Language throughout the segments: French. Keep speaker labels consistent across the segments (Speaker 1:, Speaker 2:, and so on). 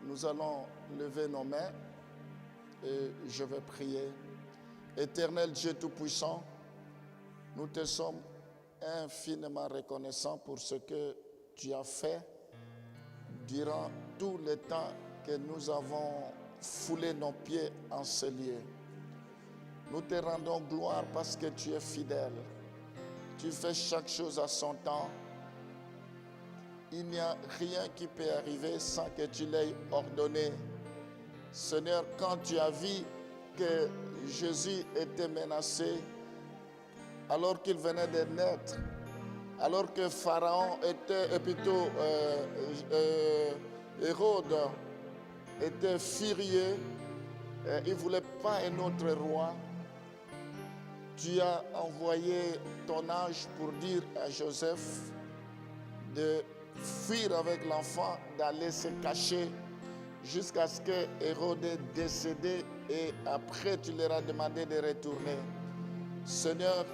Speaker 1: nous allons lever nos mains et je vais prier. Éternel Dieu Tout-Puissant, nous te sommes infiniment reconnaissants pour ce que tu as fait durant tout le temps que nous avons foulé nos pieds en ce lieu. Nous te rendons gloire parce que tu es fidèle. Tu fais chaque chose à son temps. Il n'y a rien qui peut arriver sans que tu l'aies ordonné. Seigneur, quand tu as vu que Jésus était menacé, alors qu'il venait de naître, alors que Pharaon était, et plutôt Hérode était furieux, il ne voulait pas un autre roi, tu as envoyé ton ange pour dire à Joseph de fuir avec l'enfant, d'aller se cacher jusqu'à ce que Hérode est décédé et après tu leur as demandé de retourner. Seigneur,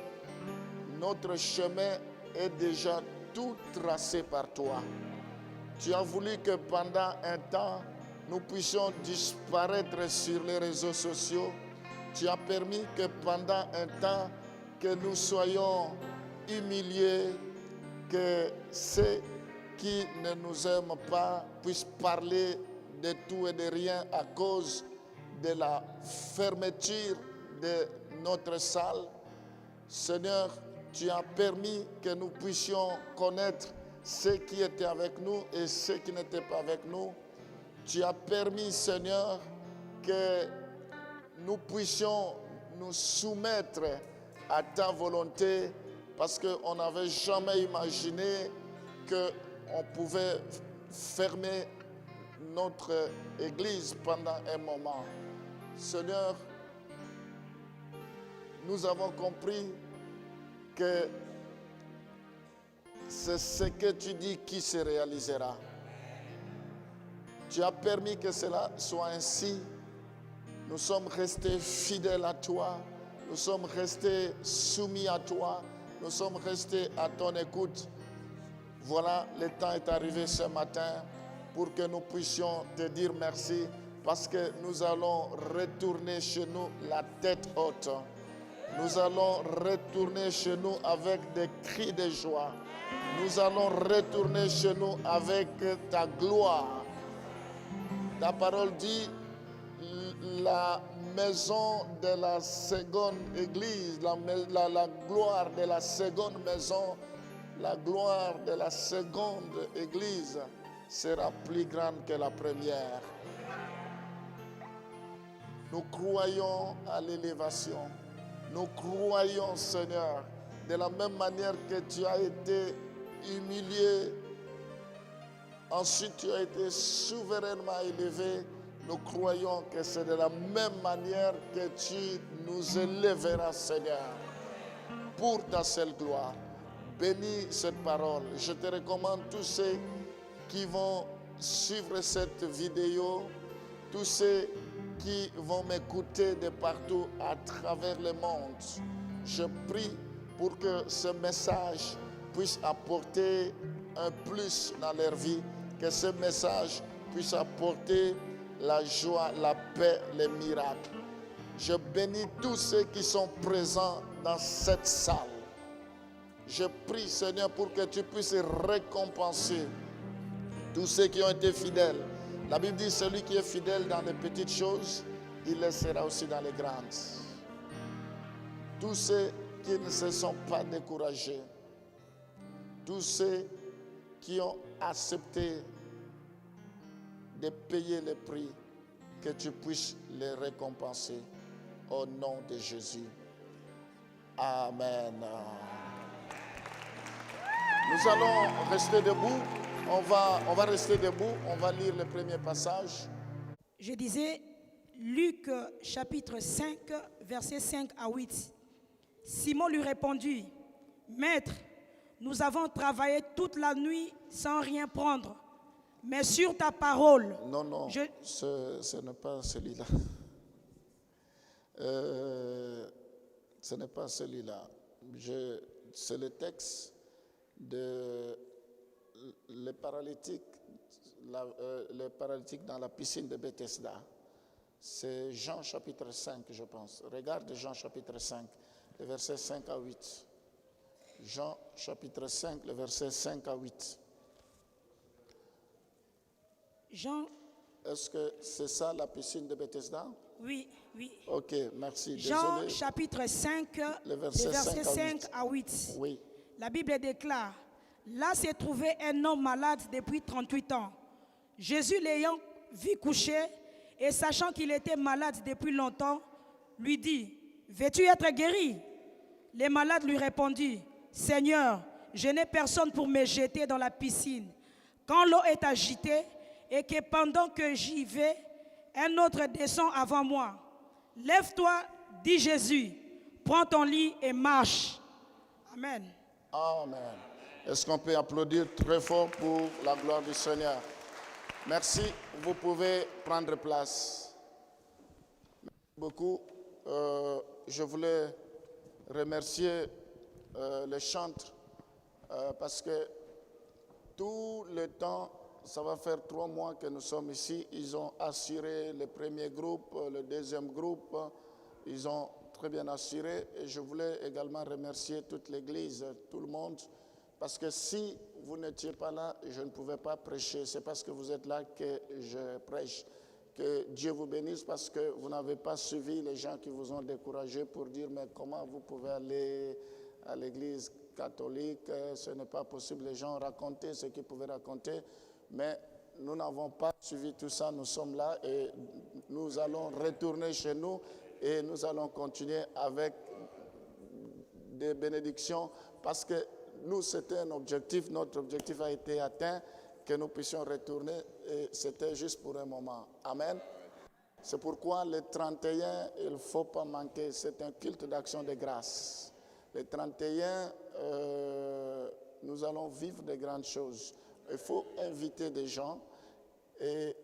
Speaker 1: notre chemin est déjà tout tracé par toi. Tu as voulu que pendant un temps, nous puissions disparaître sur les réseaux sociaux. Tu as permis que pendant un temps, que nous soyons humiliés, que ceux qui ne nous aiment pas puissent parler de tout et de rien à cause de la fermeture de notre salle. Seigneur, tu as permis que nous puissions connaître ceux qui étaient avec nous et ceux qui n'étaient pas avec nous. Tu as permis, Seigneur, que nous puissions nous soumettre à ta volonté parce qu'on n'avait jamais imaginé qu'on pouvait fermer notre église pendant un moment. Seigneur, nous avons compris que c'est ce que tu dis qui se réalisera. Tu as permis que cela soit ainsi. Nous sommes restés fidèles à toi. Nous sommes restés soumis à toi. Nous sommes restés à ton écoute. Voilà, le temps est arrivé ce matin pour que nous puissions te dire merci parce que nous allons retourner chez nous la tête haute. Nous allons retourner chez nous avec des cris de joie. Nous allons retourner chez nous avec ta gloire. Ta parole dit, la maison de la seconde église, la gloire de la seconde maison, la gloire de la seconde église sera plus grande que la première. Nous croyons à l'élévation. Nous croyons, Seigneur, de la même manière que tu as été humilié, ensuite tu as été souverainement élevé. Nous croyons que c'est de la même manière que tu nous élèveras, Seigneur, pour ta seule gloire. Bénis cette parole. Je te recommande tous ceux qui vont suivre cette vidéo, tous ceux qui vont m'écouter de partout à travers le monde. Je prie pour que ce message puisse apporter un plus dans leur vie, que ce message puisse apporter la joie, la paix, les miracles. Je bénis tous ceux qui sont présents dans cette salle. Je prie, Seigneur, pour que tu puisses récompenser tous ceux qui ont été fidèles. La Bible dit, celui qui est fidèle dans les petites choses, il le sera aussi dans les grandes. Tous ceux qui ne se sont pas découragés, tous ceux qui ont accepté de payer le prix, que tu puisses les récompenser au nom de Jésus. Amen. Nous allons rester debout. On va rester debout. On va lire le premier passage.
Speaker 2: Je disais, Luc chapitre 5, versets 5 à 8. Simon lui répondit, « Maître, nous avons travaillé toute la nuit sans rien prendre. Mais sur ta parole... »
Speaker 1: Non, ce n'est pas celui-là. Ce n'est pas celui-là. C'est le texte de le paralytique les paralytiques dans la piscine de Bethesda. C'est Jean chapitre 5, je pense. Regarde Jean chapitre 5, les versets 5 à 8. Jean chapitre 5, les versets 5 à 8.
Speaker 2: Jean,
Speaker 1: Est-ce que c'est ça la piscine de Bethesda?
Speaker 2: oui, oui.
Speaker 1: Ok, merci.
Speaker 2: Jean
Speaker 1: Désolé.
Speaker 2: chapitre 5,
Speaker 1: Le
Speaker 2: les
Speaker 1: verset
Speaker 2: versets
Speaker 1: 5
Speaker 2: 5 à 8.
Speaker 1: Oui.
Speaker 2: La Bible déclare, là s'est trouvé un homme malade depuis 38 ans. Jésus l'ayant vu coucher et sachant qu'il était malade depuis longtemps, lui dit, veux-tu être guéri? Les malades lui répondirent, Seigneur, je n'ai personne pour me jeter dans la piscine. Quand l'eau est agitée et que pendant que j'y vais, un autre descend avant moi. Lève-toi, dit Jésus, prends ton lit et marche. Amen.
Speaker 1: Amen. Est-ce qu'on peut applaudir très fort pour la gloire du Seigneur? Merci. Vous pouvez prendre place. Merci beaucoup. Je voulais remercier les chantres parce que tout le temps, ça va faire 3 mois que nous sommes ici. Ils ont assuré le premier groupe, le deuxième groupe. Ils ont très bien assuré. Et je voulais également remercier toute l'Église, tout le monde. Parce que si vous n'étiez pas là, je ne pouvais pas prêcher. C'est parce que vous êtes là que je prêche. Que Dieu vous bénisse parce que vous n'avez pas suivi les gens qui vous ont découragé pour dire mais comment vous pouvez aller à l'église catholique, ce n'est pas possible. Les gens ont raconté ce qu'ils pouvaient raconter, mais nous n'avons pas suivi tout ça. Nous sommes là et nous allons retourner chez nous et nous allons continuer avec des bénédictions parce que nous, c'était un objectif. Notre objectif a été atteint, que nous puissions retourner et c'était juste pour un moment. Amen. C'est pourquoi le 31, il ne faut pas manquer. C'est un culte d'action de grâce. Le 31, nous allons vivre de grandes choses. Il faut inviter des gens et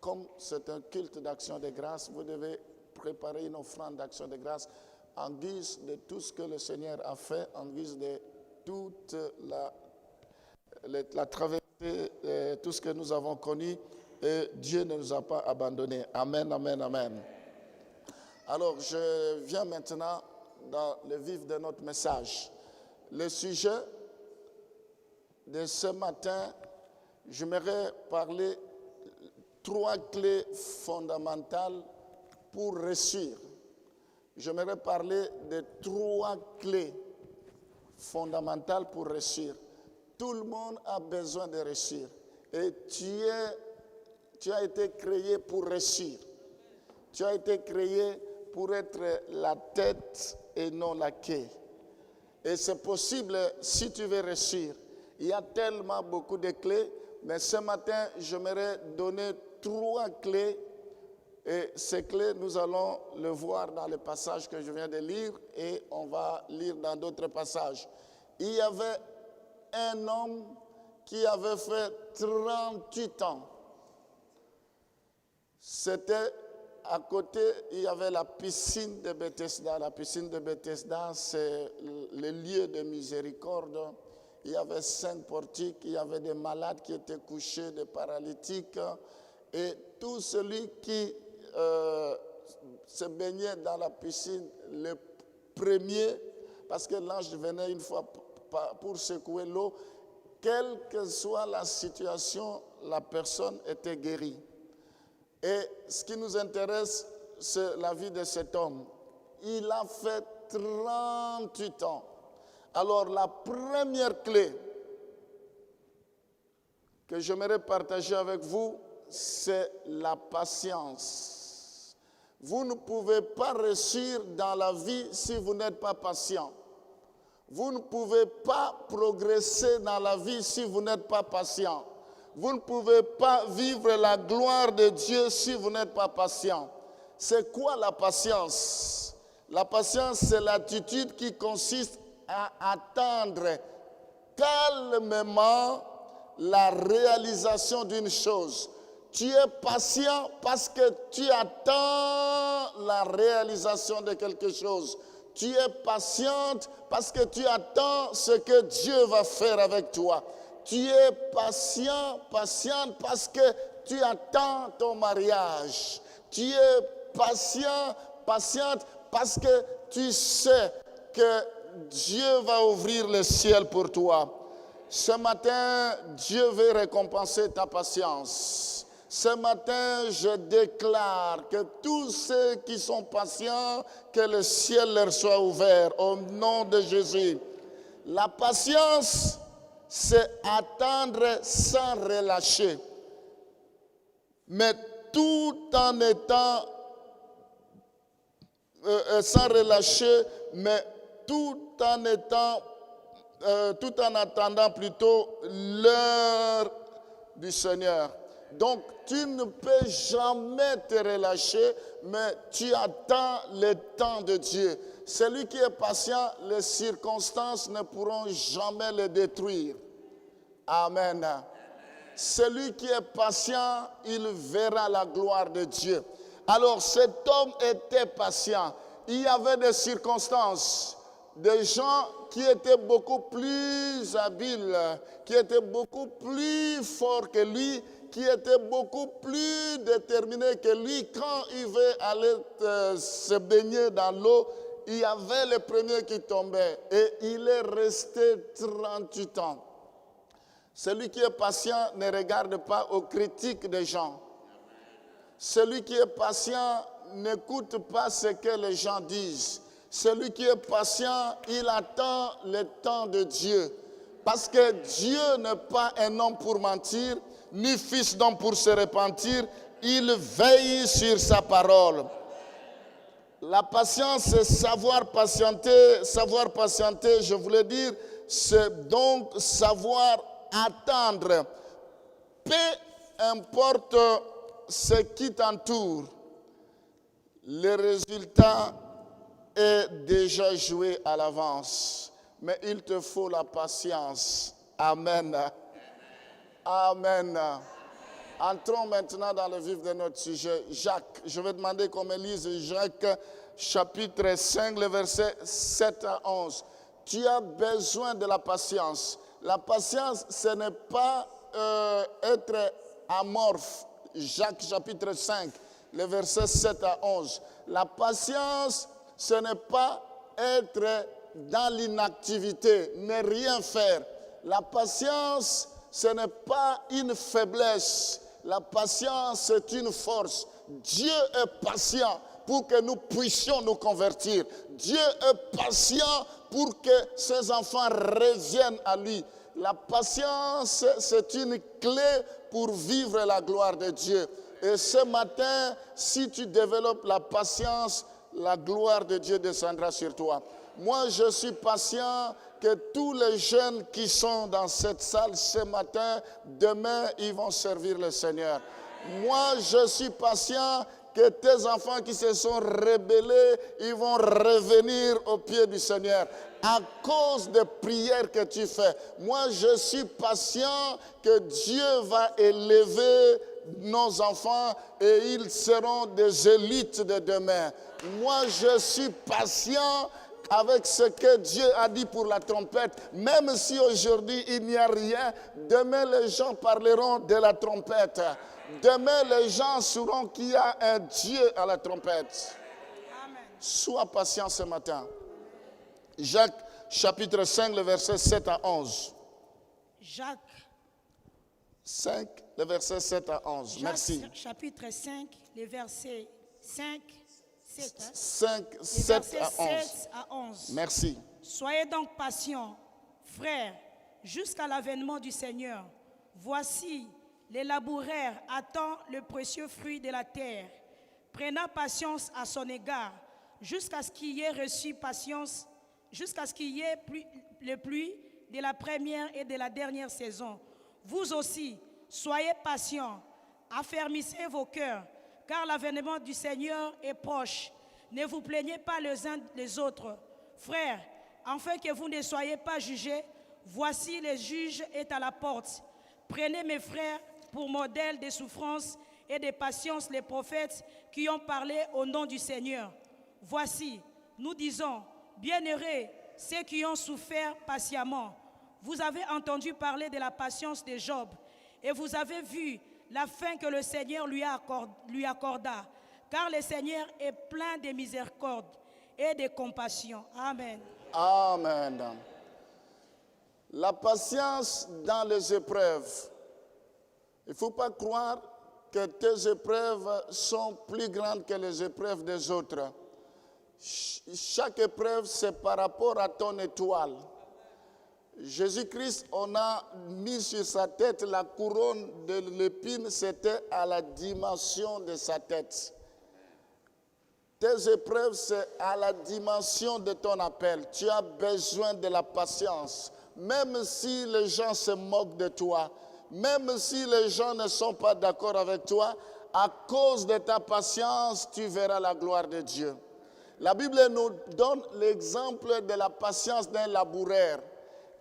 Speaker 1: comme c'est un culte d'action de grâce, vous devez préparer une offrande d'action de grâce en guise de tout ce que le Seigneur a fait, en guise de toute la traversée, tout ce que nous avons connu, et Dieu ne nous a pas abandonnés. Amen, amen, amen. Alors, je viens maintenant dans le vif de notre message. Le sujet de ce matin, j'aimerais parler 3 clés fondamentales pour réussir. J'aimerais parler de 3 clés fondamentales pour réussir. Tout le monde a besoin de réussir. Et tu as été créé pour réussir. Tu as été créé pour être la tête et non la queue. Et c'est possible si tu veux réussir. Il y a tellement beaucoup de clés, mais ce matin, j'aimerais donner 3 clés. Et ces clés, nous allons le voir dans le passage que je viens de lire et on va lire dans d'autres passages. Il y avait un homme qui avait fait 38 ans. C'était à côté, il y avait la piscine de Bethesda. La piscine de Bethesda, c'est le lieu de miséricorde. Il y avait 5 portiques, il y avait des malades qui étaient couchés, des paralytiques. Et tout celui qui se baignait dans la piscine, le premier, parce que l'ange venait une fois pour secouer l'eau, quelle que soit la situation, la personne était guérie. Et ce qui nous intéresse, c'est la vie de cet homme. Il a fait 38 ans. Alors la première clé que j'aimerais partager avec vous, c'est la patience. Vous ne pouvez pas réussir dans la vie si vous n'êtes pas patient. Vous ne pouvez pas progresser dans la vie si vous n'êtes pas patient. Vous ne pouvez pas vivre la gloire de Dieu si vous n'êtes pas patient. C'est quoi la patience? La patience, c'est l'attitude qui consiste à attendre calmement la réalisation d'une chose. Tu es patient parce que tu attends la réalisation de quelque chose. Tu es patiente parce que tu attends ce que Dieu va faire avec toi. Tu es patient, patiente parce que tu attends ton mariage. Tu es patient, patiente parce que tu sais que Dieu va ouvrir le ciel pour toi. Ce matin, Dieu veut récompenser ta patience. Ce matin, je déclare que tous ceux qui sont patients, que le ciel leur soit ouvert au nom de Jésus. La patience, c'est attendre sans relâcher, mais tout en étant sans relâcher, mais tout en attendant plutôt l'heure du Seigneur. Donc, tu ne peux jamais te relâcher, mais tu attends le temps de Dieu. Celui qui est patient, les circonstances ne pourront jamais le détruire. Amen. Celui qui est patient, il verra la gloire de Dieu. Alors, cet homme était patient. Il y avait des circonstances, des gens qui étaient beaucoup plus habiles, qui étaient beaucoup plus forts que lui, qui étaient beaucoup plus déterminés que lui. Quand il veut aller se baigner dans l'eau, il y avait le premier qui tombait et il est resté 38 ans. Celui qui est patient ne regarde pas aux critiques des gens. Celui qui est patient n'écoute pas ce que les gens disent. Celui qui est patient, il attend le temps de Dieu. Parce que Dieu n'est pas un homme pour mentir, ni fils d'homme pour se repentir. Il veille sur sa parole. La patience, c'est savoir patienter. Savoir patienter, je voulais dire, c'est donc savoir attendre. Peu importe ce qui t'entoure, le résultat est déjà joué à l'avance. Mais il te faut la patience. Amen. Amen. Entrons maintenant dans le vif de notre sujet. Jacques, je vais demander qu'on me lise Jacques chapitre 5, le verset 7 à 11. Tu as besoin de la patience. La patience, ce n'est pas être amorphe. Jacques chapitre 5, le verset 7 à 11. La patience, ce n'est pas être dans l'inactivité, ne rien faire. La patience, ce n'est pas une faiblesse. La patience, c'est une force. Dieu est patient pour que nous puissions nous convertir. Dieu est patient pour que ses enfants reviennent à lui. La patience, c'est une clé pour vivre la gloire de Dieu. Et ce matin, si tu développes la patience, la gloire de Dieu descendra sur toi. Moi, je suis patient que tous les jeunes qui sont dans cette salle ce matin, demain, ils vont servir le Seigneur. Moi, je suis patient que tes enfants qui se sont rebellés, ils vont revenir au pied du Seigneur à cause des prières que tu fais. Moi, je suis patient que Dieu va élever nos enfants et ils seront des élites de demain. Moi, je suis patient avec ce que Dieu a dit pour la trompette. Même si aujourd'hui il n'y a rien, demain les gens parleront de la trompette. Demain les gens sauront qu'il y a un Dieu à la trompette. Amen. Sois patient ce matin. Jacques chapitre 5, le verset 7 à 11.
Speaker 2: Jacques
Speaker 1: 5, le verset 7 à 11.
Speaker 2: Jacques,
Speaker 1: merci.
Speaker 2: Chapitre 5, le verset 5, 7,
Speaker 1: 5, 7 à 11.
Speaker 2: 7 à 11.
Speaker 1: Merci.
Speaker 2: Soyez donc patients, frères, jusqu'à l'avènement du Seigneur. Voici, les laboureurs attendent le précieux fruit de la terre, prenant patience à son égard, jusqu'à ce qu'il y ait reçu patience, jusqu'à ce qu'il y ait le pluie de la première et de la dernière saison. Vous aussi, soyez patients, affermissez vos cœurs, car l'avènement du Seigneur est proche. Ne vous plaignez pas les uns les autres. Frères, afin que vous ne soyez pas jugés, voici le juge est à la porte. Prenez mes frères pour modèle de souffrance et de patience les prophètes qui ont parlé au nom du Seigneur. Voici, nous disons, bienheureux ceux qui ont souffert patiemment. vous avez entendu parler de la patience de Job et vous avez vu la fin que le Seigneur lui accorda, car le Seigneur est plein de miséricorde et de compassion. Amen.
Speaker 1: Amen. La patience dans les épreuves. Il ne faut pas croire que tes épreuves sont plus grandes que les épreuves des autres. Chaque épreuve, c'est par rapport à ton étoile. Jésus-Christ, on a mis sur sa tête la couronne de l'épine, c'était à la dimension de sa tête. Tes épreuves, c'est à la dimension de ton appel. Tu as besoin de la patience. Même si les gens se moquent de toi, même si les gens ne sont pas d'accord avec toi, à cause de ta patience, tu verras la gloire de Dieu. La Bible nous donne l'exemple de la patience d'un laboureur.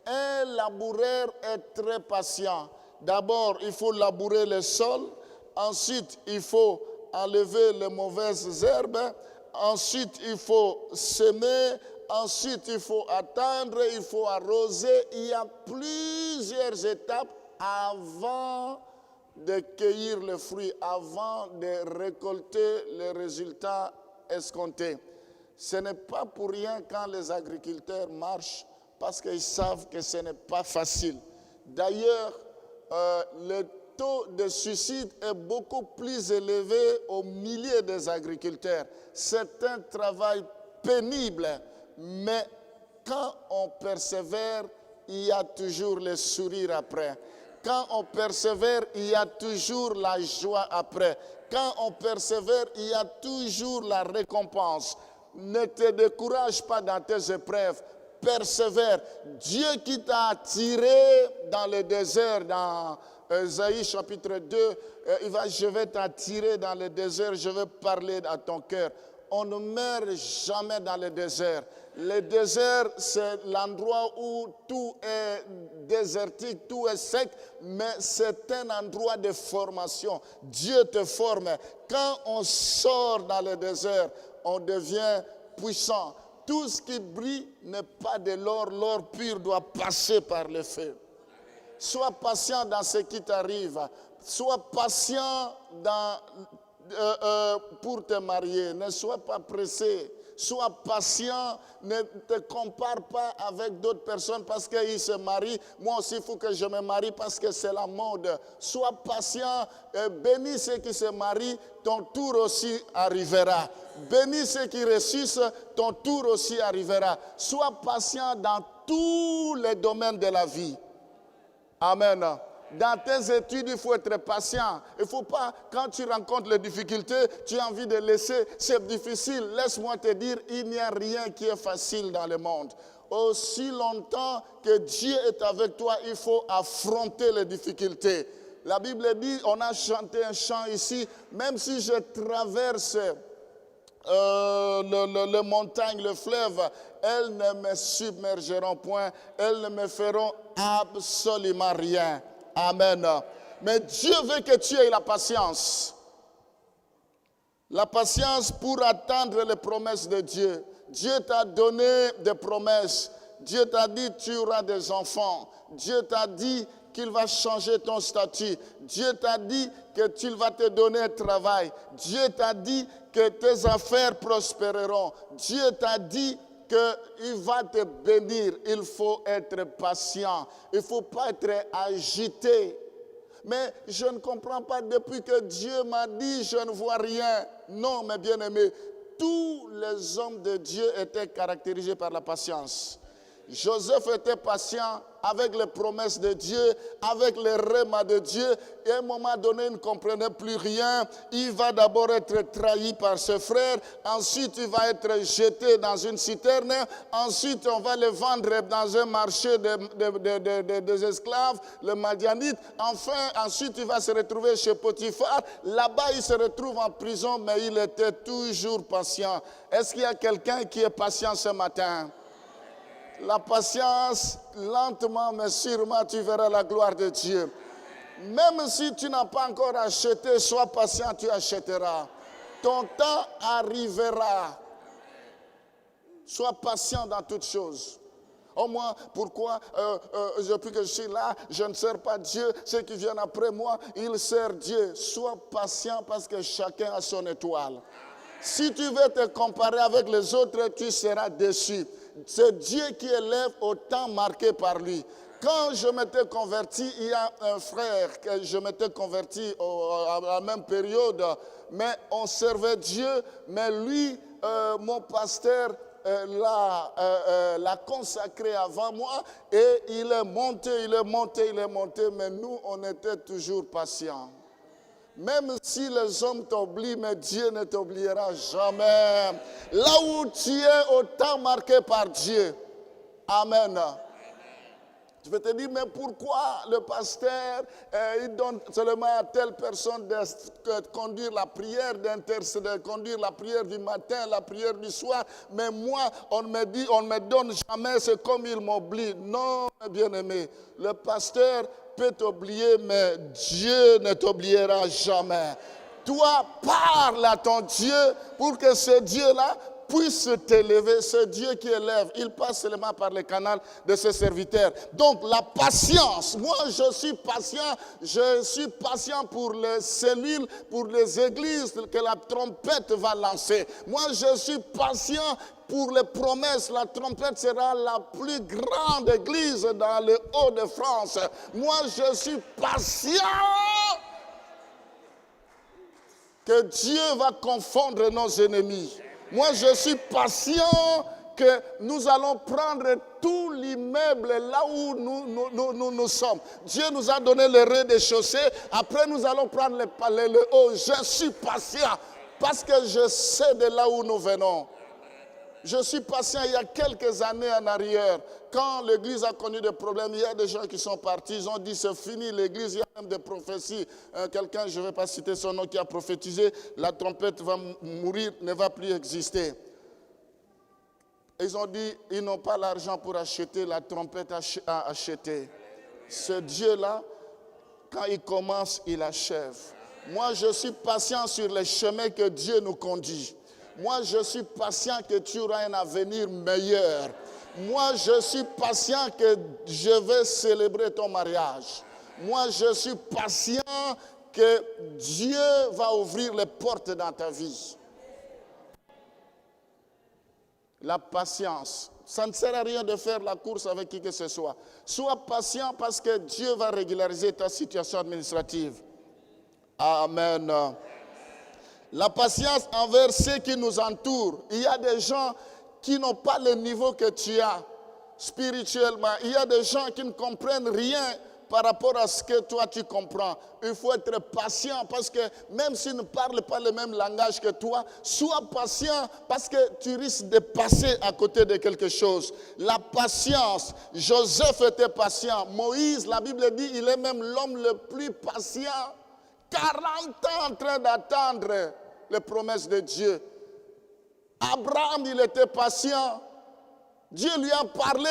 Speaker 1: Un laboureur est très patient. D'abord, il faut labourer le sol. Ensuite, il faut enlever les mauvaises herbes. Ensuite, il faut semer. Ensuite, il faut attendre. Il faut arroser. Il y a plusieurs étapes avant de cueillir le fruit, avant de récolter les résultats escomptés. Ce n'est pas pour rien quand les agriculteurs marchent, parce qu'ils savent que ce n'est pas facile. D'ailleurs, le taux de suicide est beaucoup plus élevé au milieu des agriculteurs. C'est un travail pénible, mais quand on persévère, il y a toujours le sourire après. Quand on persévère, il y a toujours la joie après. Quand on persévère, il y a toujours la récompense. Ne te décourage pas dans tes épreuves. Persévère. Dieu qui t'a attiré dans le désert, dans Ésaïe chapitre 2, je vais t'attirer dans le désert, je vais parler à ton cœur. On ne meurt jamais dans le désert. Le désert, c'est l'endroit où tout est désertique, tout est sec, mais c'est un endroit de formation. Dieu te forme. Quand on sort dans le désert, on devient puissant. Tout ce qui brille n'est pas de l'or. L'or pur doit passer par le feu. Sois patient dans ce qui t'arrive. Sois patient pour te marier. Ne sois pas pressé. Sois patient. Ne te compare pas avec d'autres personnes parce qu'ils se marient. Moi aussi, il faut que je me marie parce que c'est la mode. Sois patient. Bénis ceux qui se marient. Ton tour aussi arrivera. Bénis ceux qui ressuscitent. Ton tour aussi arrivera. Sois patient dans tous les domaines de la vie. Amen. Dans tes études, il faut être patient. Il ne faut pas, quand tu rencontres les difficultés, tu as envie de laisser, c'est difficile. Laisse-moi te dire, il n'y a rien qui est facile dans le monde. Aussi longtemps que Dieu est avec toi, il faut affronter les difficultés. La Bible dit, on a chanté un chant ici, même si je traverse les montagnes, le fleuve, elles ne me submergeront point, elles ne me feront absolument rien. Amen. Mais Dieu veut que tu aies la patience. La patience pour attendre les promesses de Dieu. Dieu t'a donné des promesses. Dieu t'a dit tu auras des enfants. Dieu t'a dit qu'il va changer ton statut. Dieu t'a dit qu'il va te donner un travail. Dieu t'a dit que tes affaires prospéreront. Dieu t'a dit qu'il va te bénir. Il faut être patient. Il ne faut pas être agité. Mais je ne comprends pas, depuis que Dieu m'a dit, je ne vois rien. Non, mes bien-aimés, tous les hommes de Dieu étaient caractérisés par la patience. Joseph était patient avec les promesses de Dieu, avec les rêves de Dieu. Et à un moment donné, il ne comprenait plus rien. Il va d'abord être trahi par ses frères. Ensuite, il va être jeté dans une citerne. Ensuite, on va le vendre dans un marché des esclaves, le Madianite. Enfin, ensuite, il va se retrouver chez Potiphar. Là-bas, il se retrouve en prison, mais il était toujours patient. Est-ce qu'il y a quelqu'un qui est patient ce matin? La patience, lentement mais sûrement, tu verras la gloire de Dieu. Même si tu n'as pas encore acheté, sois patient, tu achèteras. Ton temps arrivera. Sois patient dans toutes choses. Oh moi, pourquoi depuis que je suis là, je ne sers pas Dieu. Ceux qui viennent après moi, ils servent Dieu. Sois patient parce que chacun a son étoile. Si tu veux te comparer avec les autres, tu seras déçu. C'est Dieu qui élève au temps marqué par lui. Quand je m'étais converti, il y a un frère que je m'étais converti à la même période, mais on servait Dieu, mais lui, mon pasteur, l'a consacré avant moi et il est monté, mais nous, on était toujours patients. Même si les hommes t'oublient, mais Dieu ne t'oubliera jamais. Là où tu es au temps marqué par Dieu. Amen. Je vais te dire, mais pourquoi le pasteur, il donne seulement à telle personne de conduire la prière, d'intercéder, de conduire la prière du matin, la prière du soir, mais moi, on me donne jamais, c'est comme il m'oublie. Non, bien-aimé, le pasteur peut t'oublier, mais Dieu ne t'oubliera jamais. Toi, parle à ton Dieu pour que ce Dieu-là puisse t'élever. Ce Dieu qui élève, il passe seulement par le canal de ses serviteurs. Donc la patience, moi je suis patient pour les cellules, pour les églises que la trompette va lancer. Moi je suis patient pour les promesses. La trompette sera la plus grande église dans le Hauts-de-France. Moi je suis patient que Dieu va confondre nos ennemis. Moi, je suis patient que nous allons prendre tout l'immeuble là où nous sommes. Dieu nous a donné le rez-de-chaussée. Après, nous allons prendre le palais, le haut. Je suis patient parce que je sais de là où nous venons. Je suis patient il y a quelques années en arrière. Quand l'église a connu des problèmes, il y a des gens qui sont partis. Ils ont dit c'est fini l'église. Il y a même des prophéties. Quelqu'un, je ne vais pas citer son nom, qui a prophétisé la trompette va mourir, ne va plus exister. Ils ont dit ils n'ont pas l'argent pour acheter, la trompette a acheté. Ce Dieu-là, quand il commence, il achève. Moi, je suis patient sur les chemins que Dieu nous conduit. Moi, je suis patient que tu auras un avenir meilleur. Moi, je suis patient que je vais célébrer ton mariage. Moi, je suis patient que Dieu va ouvrir les portes dans ta vie. La patience. Ça ne sert à rien de faire la course avec qui que ce soit. Sois patient parce que Dieu va régulariser ta situation administrative. Amen. La patience envers ceux qui nous entourent. Il y a des gens qui n'ont pas le niveau que tu as spirituellement. Il y a des gens qui ne comprennent rien par rapport à ce que toi tu comprends. Il faut être patient parce que même s'ils ne parlent pas le même langage que toi, sois patient parce que tu risques de passer à côté de quelque chose. La patience, Joseph était patient. Moïse, la Bible dit, il est même l'homme le plus patient. 40 ans en train d'attendre les promesses de Dieu. Abraham, il était patient. Dieu lui a parlé.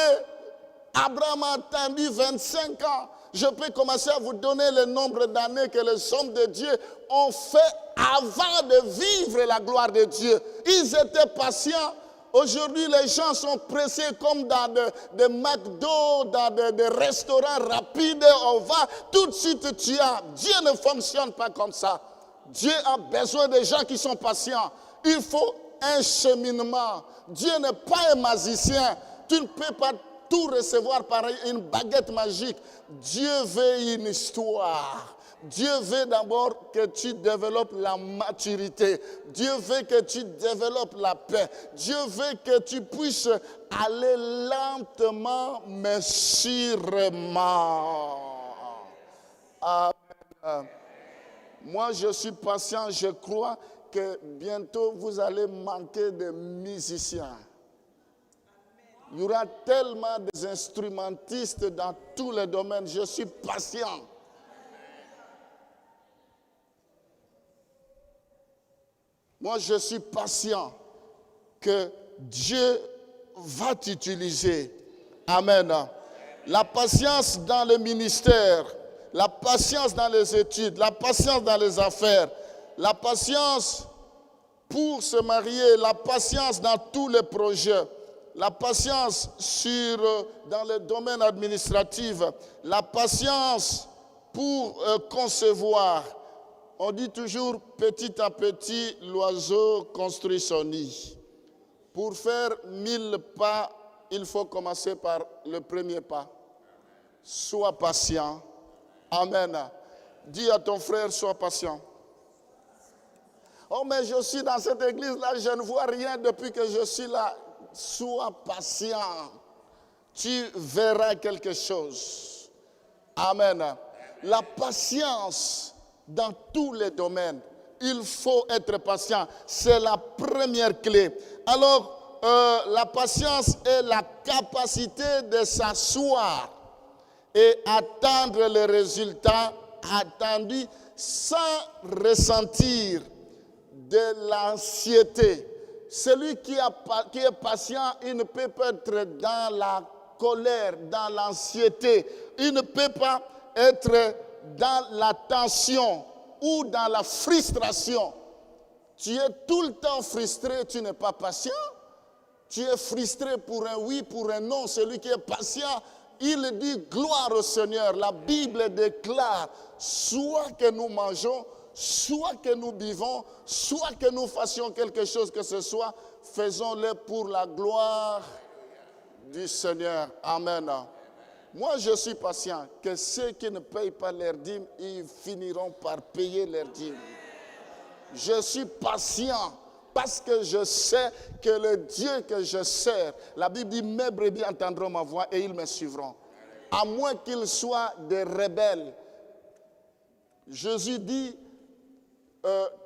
Speaker 1: Abraham a attendu 25 ans. Je peux commencer à vous donner le nombre d'années que les hommes de Dieu ont fait avant de vivre la gloire de Dieu. Ils étaient patients. Aujourd'hui, les gens sont pressés comme dans des McDo, dans des restaurants rapides. On va, tout de suite tu as. Dieu ne fonctionne pas comme ça. Dieu a besoin de gens qui sont patients. Il faut un cheminement. Dieu n'est pas un magicien. Tu ne peux pas tout recevoir par une baguette magique. Dieu veut une histoire. Dieu veut d'abord que tu développes la maturité. Dieu veut que tu développes la paix. Dieu veut que tu puisses aller lentement mais sûrement. Amen. Moi, je suis patient. Je crois que bientôt, vous allez manquer de musiciens. Il y aura tellement d'instrumentistes dans tous les domaines. Je suis patient. Moi, je suis patient que Dieu va t'utiliser. Amen. La patience dans le ministère, la patience dans les études, la patience dans les affaires, la patience pour se marier, la patience dans tous les projets, La patience dans le domaine administratif, la patience pour concevoir. On dit toujours, petit à petit, l'oiseau construit son nid. Pour faire 1000 pas, il faut commencer par le premier pas. Sois patient. Amen. Dis à ton frère, sois patient. Oh, mais je suis dans cette église-là, je ne vois rien depuis que je suis là. Sois patient. Tu verras quelque chose. Amen. La patience dans tous les domaines. Il faut être patient. C'est la première clé. Alors, la patience est la capacité de s'asseoir et attendre les résultats attendus sans ressentir de l'anxiété. Celui qui est patient, il ne peut pas être dans la colère, dans l'anxiété. Il ne peut pas être dans la tension ou dans la frustration. Tu es tout le temps frustré, tu n'es pas patient. Tu es frustré pour un oui, pour un non. Celui qui est patient, il dit gloire au Seigneur. La Bible déclare, soit que nous mangeons, soit que nous vivons, soit que nous fassions quelque chose que ce soit, faisons-le pour la gloire du Seigneur. Amen. Moi, je suis patient que ceux qui ne payent pas leurs dîmes, ils finiront par payer leurs dîmes. Je suis patient parce que je sais que le Dieu que je sers, la Bible dit, mes brebis entendront ma voix et ils me suivront. À moins qu'ils soient des rebelles. Jésus dit,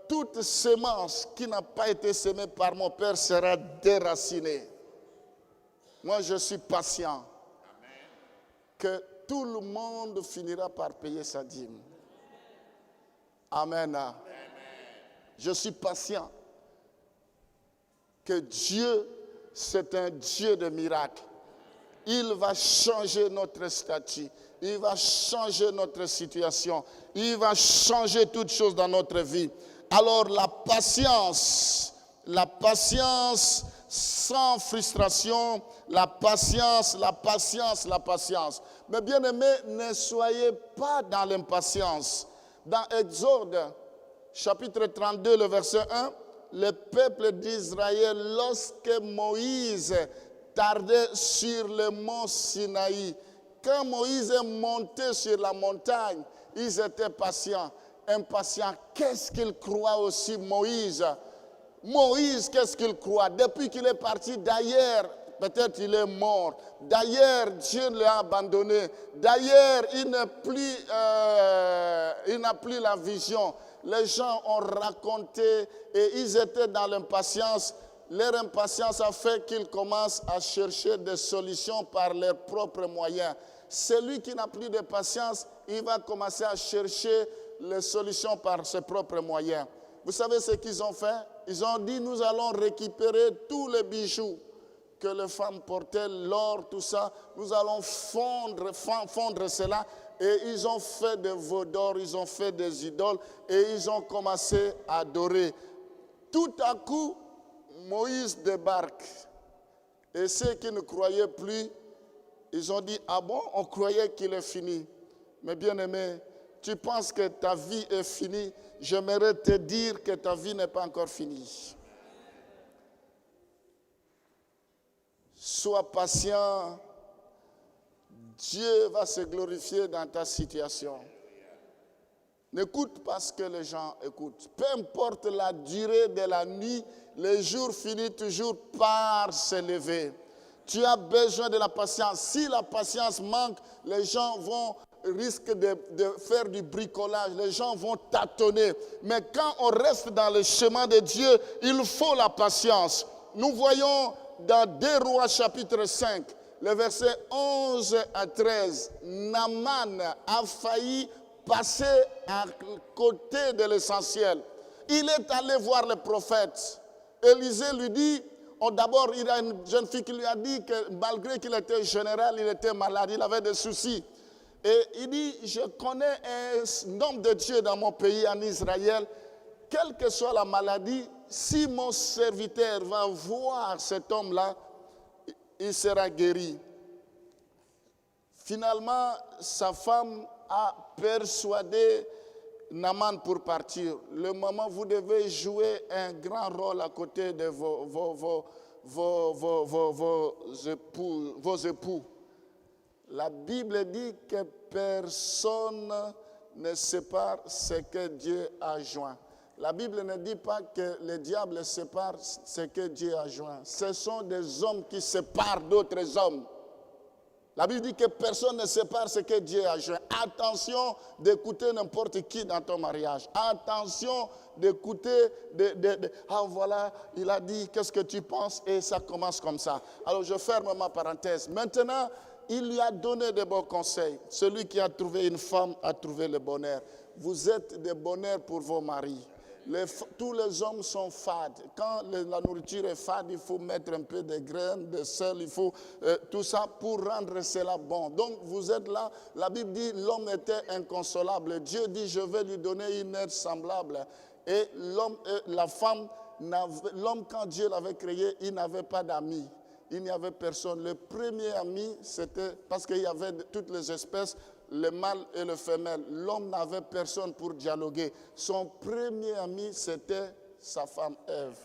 Speaker 1: toute semence qui n'a pas été semée par mon Père sera déracinée. Moi, je suis patient que tout le monde finira par payer sa dîme. Amen. Je suis patient que Dieu, c'est un Dieu de miracles. Il va changer notre statut. Il va changer notre situation. Il va changer toutes choses dans notre vie. Alors la patience sans frustration, la patience. Mais bien aimés, ne soyez pas dans l'impatience. Dans Exode, chapitre 32, le verset 1, le peuple d'Israël, lorsque Moïse tardait sur le mont Sinaï, quand Moïse est monté sur la montagne, ils étaient patients, impatients. Qu'est-ce qu'il croit aussi Moïse? Moïse, qu'est-ce qu'il croit? Depuis qu'il est parti d'ailleurs, peut-être il est mort. D'ailleurs, Dieu l'a abandonné. D'ailleurs, il n'a plus la vision. Les gens ont raconté et ils étaient dans l'impatience. Leur impatience a fait qu'ils commencent à chercher des solutions par leurs propres moyens. Celui qui n'a plus de patience, il va commencer à chercher les solutions par ses propres moyens. Vous savez ce qu'ils ont fait? Ils ont dit, nous allons récupérer tous les bijoux que les femmes portaient, l'or, tout ça. Nous allons fondre cela. Et ils ont fait des veaux d'or, ils ont fait des idoles et ils ont commencé à adorer. Tout à coup, Moïse débarque. Et ceux qui ne croyaient plus, ils ont dit, ah bon, on croyait qu'il est fini. Mais bien aimé, tu penses que ta vie est finie? J'aimerais te dire que ta vie n'est pas encore finie. Sois patient. Dieu va se glorifier dans ta situation. N'écoute pas ce que les gens écoutent. Peu importe la durée de la nuit, le jour finit toujours par se lever. Tu as besoin de la patience. Si la patience manque, les gens risquent de faire du bricolage. Les gens vont tâtonner. Mais quand on reste dans le chemin de Dieu, il faut la patience. Nous voyons dans 2 Rois chapitre 5, le verset 11 à 13, Naaman a failli passer à côté de l'essentiel. Il est allé voir le prophète. Élisée lui dit, d'abord il y a une jeune fille qui lui a dit que malgré qu'il était général, il était malade, il avait des soucis. Et il dit, je connais un homme de Dieu dans mon pays, en Israël, quelle que soit la maladie, si mon serviteur va voir cet homme-là, il sera guéri. Finalement, sa femme a persuadé Naaman pour partir. Le moment, vous devez jouer un grand rôle à côté de vos époux. La Bible dit que personne ne sépare ce que Dieu a joint. La Bible ne dit pas que le diable sépare ce que Dieu a joint. Ce sont des hommes qui séparent d'autres hommes. La Bible dit que personne ne sépare ce que Dieu a joint. Attention d'écouter n'importe qui dans ton mariage. Attention d'écouter, ah voilà, il a dit, qu'est-ce que tu penses? Et ça commence comme ça. Alors je ferme ma parenthèse. Maintenant, il lui a donné de bons conseils. Celui qui a trouvé une femme a trouvé le bonheur. Vous êtes des bonheurs pour vos maris. Tous les hommes sont fades. Quand la nourriture est fade, il faut mettre un peu de graines, de sel, il faut tout ça pour rendre cela bon. Donc vous êtes là, la Bible dit l'homme était inconsolable. Dieu dit je vais lui donner une aide semblable. Et la femme, l'homme quand Dieu l'avait créé, il n'avait pas d'amis. Il n'y avait personne. Le premier ami, c'était parce qu'il y avait toutes les espèces, le mâle et le femelle. L'homme n'avait personne pour dialoguer. Son premier ami, c'était sa femme Ève.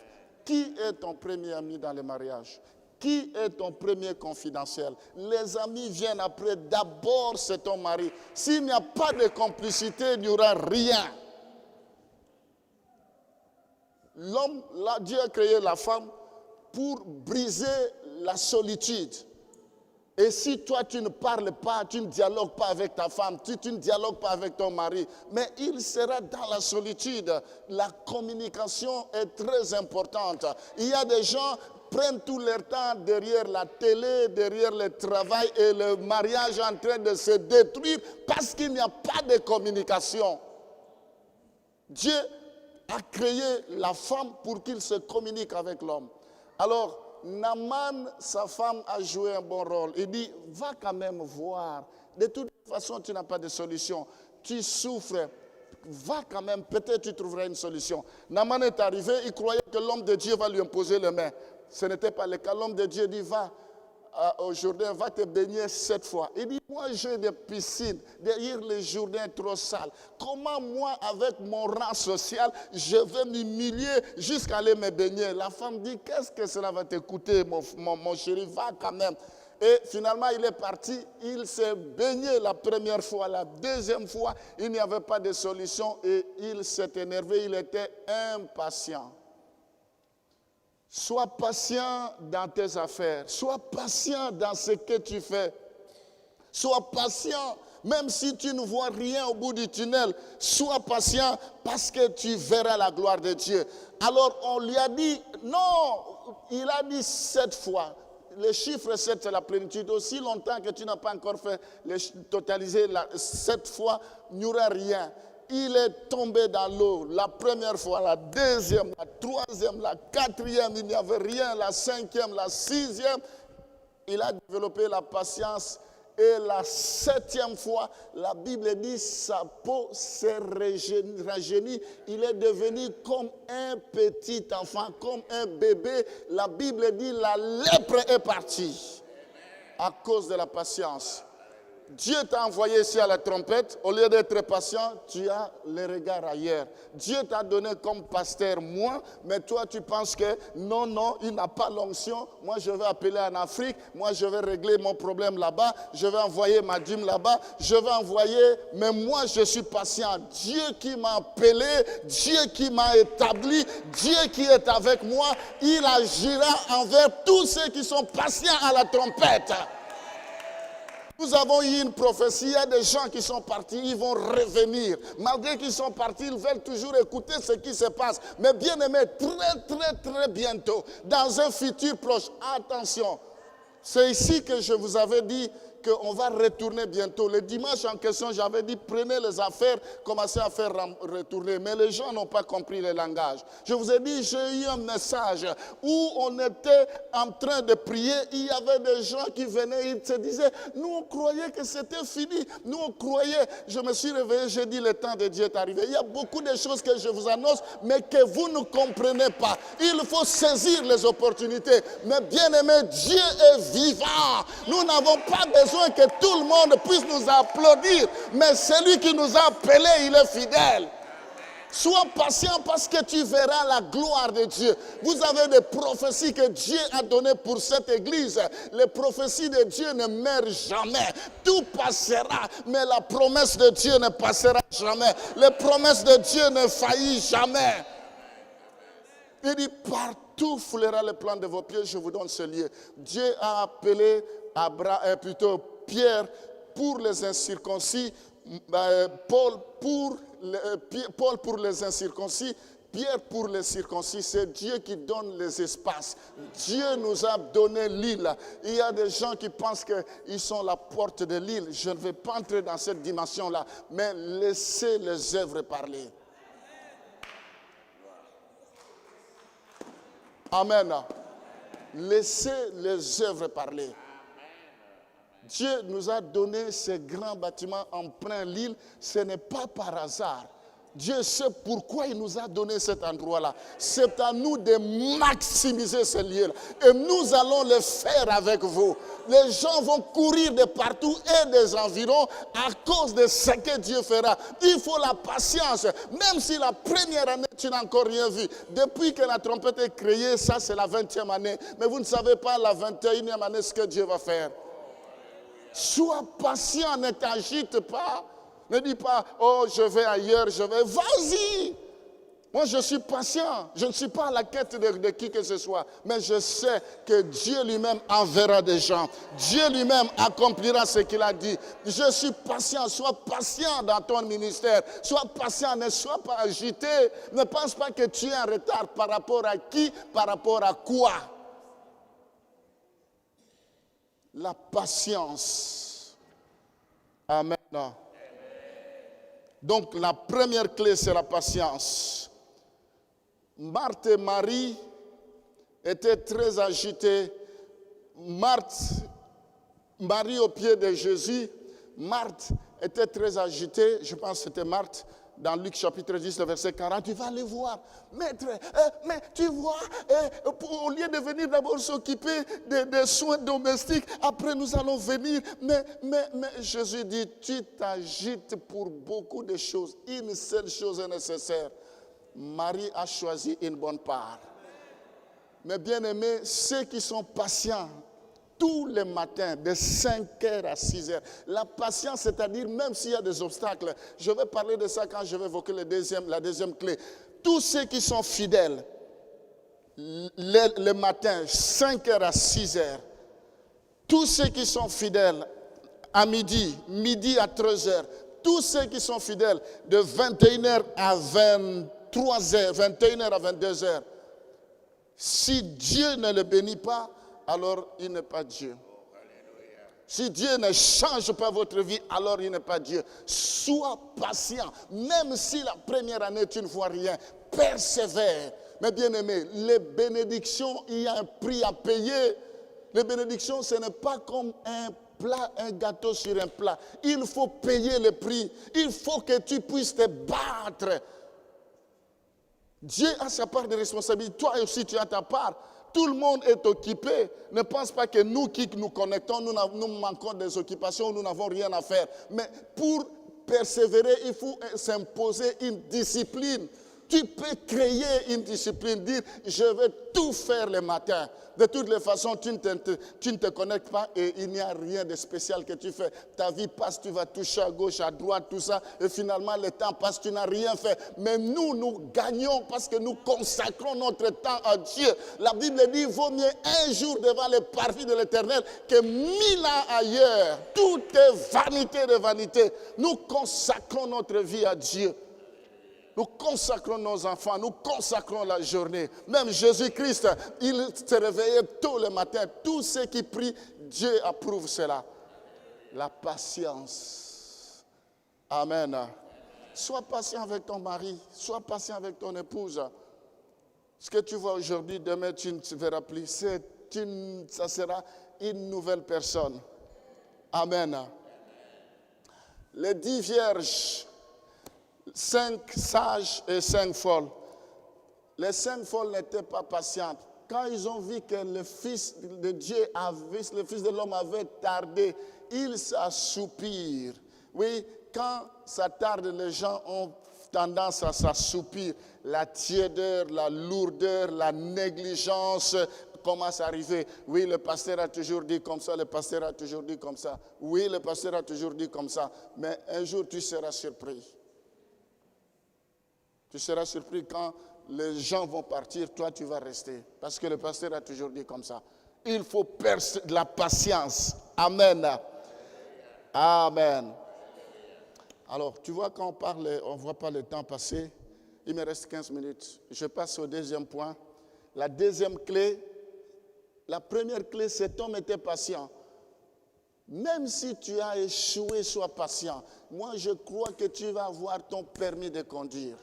Speaker 1: Qui est ton premier ami dans le mariage? Qui est ton premier confidentiel? Les amis viennent après. D'abord, c'est ton mari. S'il n'y a pas de complicité, il n'y aura rien. L'homme, là, Dieu a créé la femme pour briser la solitude. Et si toi, tu ne parles pas, tu ne dialogues pas avec ta femme, tu ne dialogues pas avec ton mari, mais il sera dans la solitude. La communication est très importante. Il y a des gens qui prennent tout leur temps derrière la télé, derrière le travail et le mariage en train de se détruire parce qu'il n'y a pas de communication. Dieu a créé la femme pour qu'il se communique avec l'homme. Alors, Naaman, sa femme, a joué un bon rôle. Il dit, va quand même voir. De toute façon, tu n'as pas de solution. Tu souffres. Va quand même, peut-être tu trouveras une solution. Naaman est arrivé, il croyait que l'homme de Dieu va lui imposer les mains. Ce n'était pas le cas. L'homme de Dieu dit, va au Jourdain, va te baigner 7 fois. Il dit, moi j'ai des piscines, derrière le Jourdain trop sale. Comment moi, avec mon rang social, je vais m'humilier jusqu'à aller me baigner? La femme dit, qu'est-ce que cela va te coûter, mon chéri, va quand même. Et finalement, il est parti, il s'est baigné la première fois, la deuxième fois, il n'y avait pas de solution et il s'est énervé, il était impatient. Sois patient dans tes affaires. Sois patient dans ce que tu fais. Sois patient, même si tu ne vois rien au bout du tunnel. Sois patient parce que tu verras la gloire de Dieu. Alors on lui a dit, non, il a dit 7 fois. Le chiffre 7, c'est la plénitude. Aussi longtemps que tu n'as pas encore fait totaliser 7 fois, il n'y aura rien. Il est tombé dans l'eau la première fois, la deuxième, la troisième, la quatrième, il n'y avait rien, la cinquième, la sixième. Il a développé la patience et la 7e fois, la Bible dit sa peau s'est rajeunie. Il est devenu comme un petit enfant, comme un bébé. La Bible dit la lèpre est partie à cause de la patience. Dieu t'a envoyé ici à la trompette, au lieu d'être patient, tu as le regard ailleurs. Dieu t'a donné comme pasteur moi, mais toi tu penses que non, il n'a pas l'onction. Moi je vais appeler en Afrique, moi je vais régler mon problème là-bas, je vais envoyer ma dîme là-bas, je vais envoyer, mais moi je suis patient. Dieu qui m'a appelé, Dieu qui m'a établi, Dieu qui est avec moi, il agira envers tous ceux qui sont patients à la trompette. Nous avons eu une prophétie, il y a des gens qui sont partis, ils vont revenir. Malgré qu'ils sont partis, ils veulent toujours écouter ce qui se passe. Mais bien aimé, très bientôt, dans un futur proche, attention. C'est ici que je vous avais dit qu'on va retourner bientôt. Le dimanche en question, j'avais dit, prenez les affaires, commencez à faire retourner. Mais les gens n'ont pas compris le langage. Je vous ai dit, j'ai eu un message où on était en train de prier. Il y avait des gens qui venaient, ils se disaient, nous on croyait que c'était fini. Nous on croyait. Je me suis réveillé, j'ai dit, le temps de Dieu est arrivé. Il y a beaucoup de choses que je vous annonce, mais que vous ne comprenez pas. Il faut saisir les opportunités. Mais bien aimé, Dieu est vivant. Nous n'avons pas besoin que tout le monde puisse nous applaudir. Mais celui qui nous a appelés, il est fidèle. Sois patient parce que tu verras la gloire de Dieu. Vous avez des prophéties que Dieu a données pour cette église. Les prophéties de Dieu ne meurent jamais. Tout passera, mais la promesse de Dieu ne passera jamais. Les promesses de Dieu ne faillissent jamais. Il dit, partout foulera le plan de vos pieds, je vous donne ce lieu. Dieu a appelé Pierre pour les incirconcis, Paul pour les incirconcis, Pierre pour les circoncis. C'est Dieu qui donne les espaces. Dieu nous a donné l'île. Il y a des gens qui pensent qu'ils sont la porte de l'île. Je ne vais pas entrer dans cette dimension-là, mais laissez les œuvres parler. Amen. Laissez les œuvres parler. Dieu nous a donné ces grands bâtiments en plein l'île. Ce n'est pas par hasard. Dieu sait pourquoi il nous a donné cet endroit-là. C'est à nous de maximiser ce lieu-là. Et nous allons le faire avec vous. Les gens vont courir de partout et des environs à cause de ce que Dieu fera. Il faut la patience. Même si la première année, tu n'as encore rien vu. Depuis que la trompette est créée, ça c'est la 20e année. Mais vous ne savez pas la 21e année ce que Dieu va faire. Sois patient, ne t'agite pas. Ne dis pas, oh, je vais ailleurs, je vais. Vas-y. Moi, je suis patient. Je ne suis pas à la quête de qui que ce soit. Mais je sais que Dieu lui-même enverra des gens. Dieu lui-même accomplira ce qu'il a dit. Je suis patient. Sois patient dans ton ministère. Sois patient. Ne sois pas agité. Ne pense pas que tu es en retard. Par rapport à qui? Par rapport à quoi? La patience. Amen. Donc la première clé, c'est la patience. Marthe et Marie étaient très agitées. Marie au pied de Jésus. Marthe était très agitée. Je pense que c'était Marthe. Dans Luc chapitre 10, le verset 40, tu vas aller voir. Maître, mais tu vois, au lieu de venir d'abord s'occuper des soins domestiques, après nous allons venir. Mais Jésus dit, tu t'agites pour beaucoup de choses. Une seule chose est nécessaire. Marie a choisi une bonne part. Mais bien aimés, ceux qui sont patients, tous les matins, de 5h à 6h. La patience, c'est-à-dire même s'il y a des obstacles. Je vais parler de ça quand je vais évoquer la deuxième clé. Tous ceux qui sont fidèles, le matin, 5h à 6h. Tous ceux qui sont fidèles, à midi à 13h. Tous ceux qui sont fidèles, de 21h à 23h, 21h à 22h. Si Dieu ne le bénit pas, alors il n'est pas Dieu. Si Dieu ne change pas votre vie, alors il n'est pas Dieu. Sois patient. Même si la première année, tu ne vois rien, persévère. Mais bien aimé, les bénédictions, il y a un prix à payer. Les bénédictions, ce n'est pas comme un plat, un gâteau sur un plat. Il faut payer le prix. Il faut que tu puisses te battre. Dieu a sa part de responsabilité. Toi aussi, tu as ta part. Tout le monde est occupé. Ne pense pas que nous qui nous connectons, nous manquons des occupations, nous n'avons rien à faire. Mais pour persévérer, il faut s'imposer une discipline. Tu peux créer une discipline, dire je vais tout faire le matin. De toutes les façons, tu ne te connectes pas et il n'y a rien de spécial que tu fais. Ta vie passe, tu vas toucher à gauche, à droite, tout ça. Et finalement, le temps passe, tu n'as rien fait. Mais nous gagnons parce que nous consacrons notre temps à Dieu. La Bible dit, vaut mieux un jour devant le parvis de l'Éternel que 1000 ans ailleurs. Tout est vanité de vanité. Nous consacrons notre vie à Dieu. Nous consacrons nos enfants, nous consacrons la journée. Même Jésus-Christ, il se réveillait tôt le matin. Tous ceux qui prient, Dieu approuve cela. La patience. Amen. Sois patient avec ton mari. Sois patient avec ton épouse. Ce que tu vois aujourd'hui, demain, tu ne verras plus. Ça sera une nouvelle personne. Amen. Les 10 vierges, 5 sages et 5 folles. Les 5 folles n'étaient pas patientes. Quand ils ont vu que le Fils de Dieu, le Fils de l'homme avait tardé, ils s'assoupirent. Oui, quand ça tarde, les gens ont tendance à s'assoupir. La tiédeur, la lourdeur, la négligence commence à arriver. Oui, le pasteur a toujours dit comme ça, le pasteur a toujours dit comme ça. Oui, le pasteur a toujours dit comme ça. Mais un jour, tu seras surpris. Tu seras surpris quand les gens vont partir, toi tu vas rester. Parce que le pasteur a toujours dit comme ça. Il faut de la patience. Amen. Amen. Alors, tu vois, quand on parle, on ne voit pas le temps passer. Il me reste 15 minutes. Je passe au deuxième point. La deuxième clé, la première clé, cet homme était patient. Même si tu as échoué, sois patient. Moi, je crois que tu vas avoir ton permis de conduire.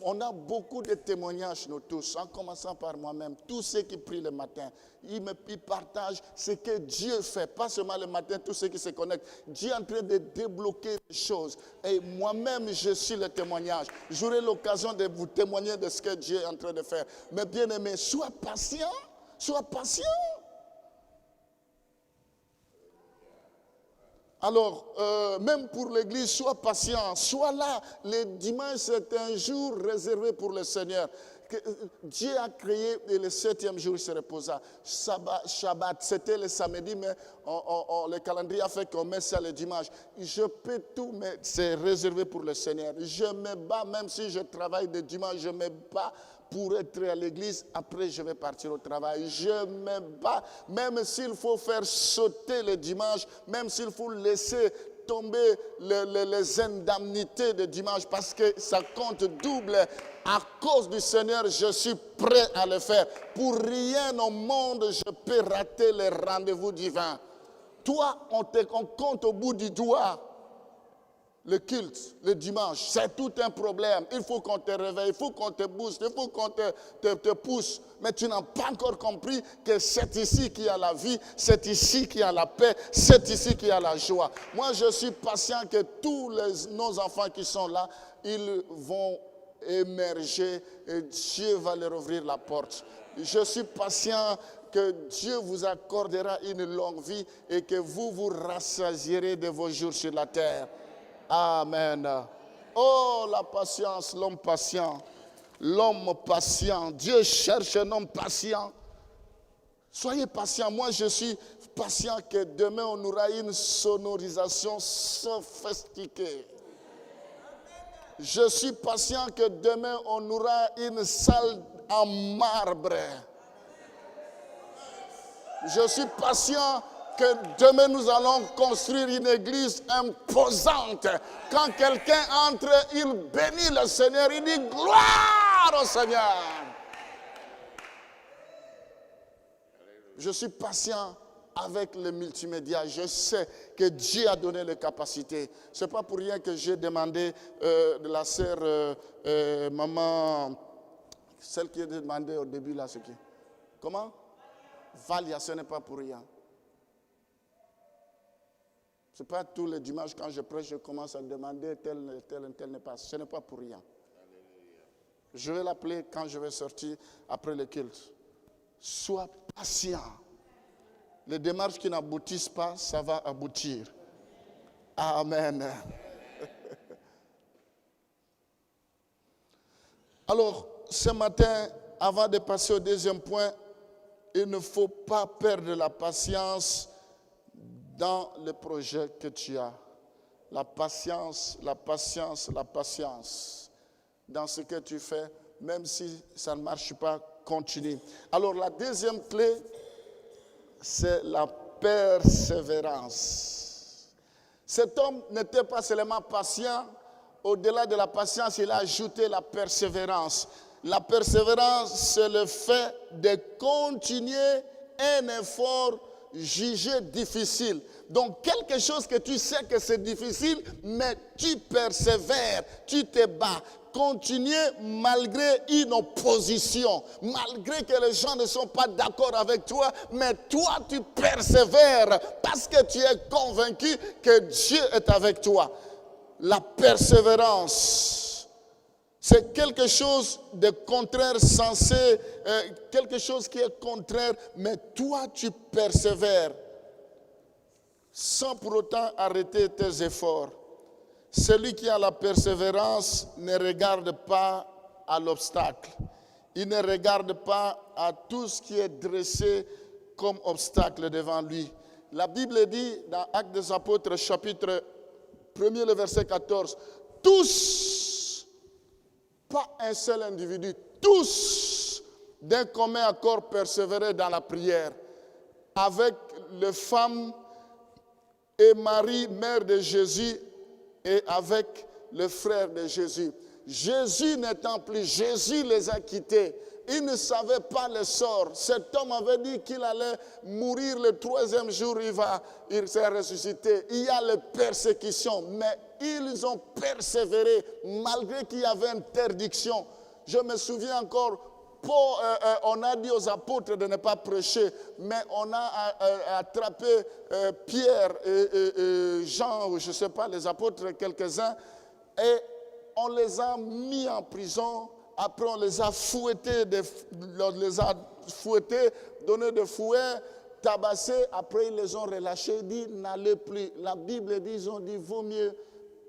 Speaker 1: On a beaucoup de témoignages, nous tous, en commençant par moi-même. Tous ceux qui prient le matin, ils partagent ce que Dieu fait. Pas seulement le matin, tous ceux qui se connectent. Dieu est en train de débloquer les choses. Et moi-même, je suis le témoignage. J'aurai l'occasion de vous témoigner de ce que Dieu est en train de faire. Mais bien aimé, sois patient. Sois patient. Alors, même pour l'église, sois patient, sois là. Le dimanche, c'est un jour réservé pour le Seigneur. Dieu a créé et le 7e jour, il se reposa. Shabbat, c'était le samedi, mais le calendrier a fait qu'on met ça le dimanche. Je peux tout, mais c'est réservé pour le Seigneur. Je me bats, même si je travaille le dimanche, je me bats pour être à l'église. Après, je vais partir au travail. Je me bats, même s'il faut faire sauter le dimanche, même s'il faut laisser tomber les indemnités de dimanche, parce que ça compte double. À cause du Seigneur, je suis prêt à le faire. Pour rien au monde, je peux rater les rendez-vous divins. Toi, on compte au bout du doigt le culte, le dimanche. C'est tout un problème. Il faut qu'on te réveille, il faut qu'on te booste, il faut qu'on te pousse. Mais tu n'as pas encore compris que c'est ici qu'il y a la vie, c'est ici qu'il y a la paix, c'est ici qu'il y a la joie. Moi, je suis patient que tous nos enfants qui sont là, ils vont émerger et Dieu va leur ouvrir la porte. Je suis patient que Dieu vous accordera une longue vie et que vous vous rassasierez de vos jours sur la terre. Amen. Oh, la patience, l'homme patient. L'homme patient. Dieu cherche un homme patient. Soyez patient. Moi, je suis patient que demain, on aura une sonorisation sophistiquée. Je suis patient que demain, on aura une salle en marbre. Je suis patient que demain, nous allons construire une église imposante. Quand quelqu'un entre, il bénit le Seigneur, il dit gloire au Seigneur. Je suis patient avec le multimédia. Je sais que Dieu a donné les capacités. Ce n'est pas pour rien que j'ai demandé de la sœur maman, celle qui a demandé au début là, c'est qui? Comment? Valia, ce n'est pas pour rien. Ce n'est pas tous les dimanches quand je prêche, je commence à demander tel n'est pas. Ce n'est pas pour rien. Je vais l'appeler quand je vais sortir après le culte. Sois patient. Les démarches qui n'aboutissent pas, ça va aboutir. Amen. Alors, ce matin, avant de passer au deuxième point, il ne faut pas perdre la patience dans le projet que tu as. La patience, la patience, la patience. Dans ce que tu fais, même si ça ne marche pas, continue. Alors, la deuxième clé, c'est la persévérance. Cet homme n'était pas seulement patient, au-delà de la patience, il a ajouté la persévérance. La persévérance, c'est le fait de continuer un effort jugé difficile. Donc quelque chose que tu sais que c'est difficile, mais tu persévères, tu te bats. Continuer malgré une opposition, malgré que les gens ne sont pas d'accord avec toi, mais toi tu persévères parce que tu es convaincu que Dieu est avec toi. La persévérance, c'est quelque chose de contraire censé, quelque chose qui est contraire, mais toi tu persévères sans pour autant arrêter tes efforts. Celui qui a la persévérance ne regarde pas à l'obstacle. Il ne regarde pas à tout ce qui est dressé comme obstacle devant lui. La Bible dit dans Actes des Apôtres, chapitre 1er, le verset 14, tous, pas un seul individu, tous d'un commun accord persévéraient dans la prière avec les femmes et Marie, mère de Jésus, et avec le frère de Jésus. Jésus n'étant plus, Jésus les a quittés. Ils ne savaient pas le sort. Cet homme avait dit qu'il allait mourir le 3e jour, il s'est ressuscité. Il y a les persécutions, mais ils ont persévéré malgré qu'il y avait interdiction. Je me souviens encore, on a dit aux apôtres de ne pas prêcher, mais on a attrapé Pierre et Jean, je ne sais pas, les apôtres, quelques-uns, et on les a mis en prison. Après, on les a fouettés, donné des fouets, tabassés. Après, ils les ont relâchés. Ils disent, n'allez plus. La Bible dit, ils ont dit, vaut mieux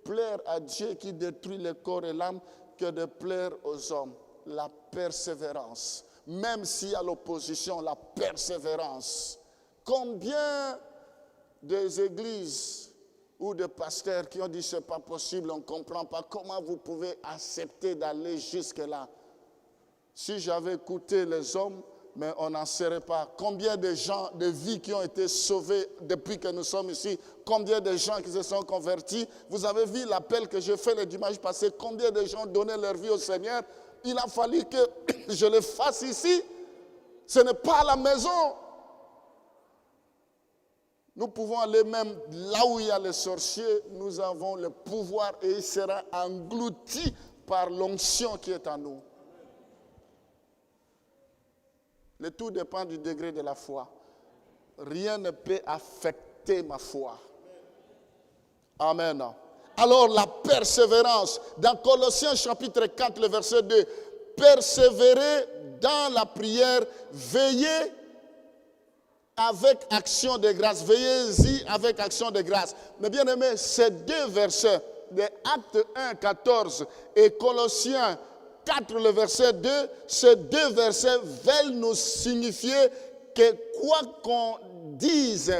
Speaker 1: plaire à Dieu qui détruit le corps et l'âme que de plaire aux hommes. La persévérance. Même s'il y a l'opposition, la persévérance. Combien des églises ou de pasteurs qui ont dit c'est pas possible, on ne comprend pas comment vous pouvez accepter d'aller jusque-là. Si j'avais écouté les hommes, mais on n'en serait pas. Combien de gens, de vies qui ont été sauvées depuis que nous sommes ici, combien de gens qui se sont convertis. Vous avez vu l'appel que j'ai fait le dimanche passé, combien de gens ont donné leur vie au Seigneur. Il a fallu que je le fasse ici. Ce n'est pas à la maison. Nous pouvons aller même là où il y a les sorciers. Nous avons le pouvoir et il sera englouti par l'onction qui est en nous. Le tout dépend du degré de la foi. Rien ne peut affecter ma foi. Amen. Alors la persévérance, dans Colossiens chapitre 4, le verset 2, persévérez dans la prière, veillez avec action de grâce. Veillez-y avec action de grâce. Mais bien aimé, ces deux versets, de Actes 1, 14 et Colossiens 4, le verset 2, ces deux versets veulent nous signifier que quoi qu'on dise,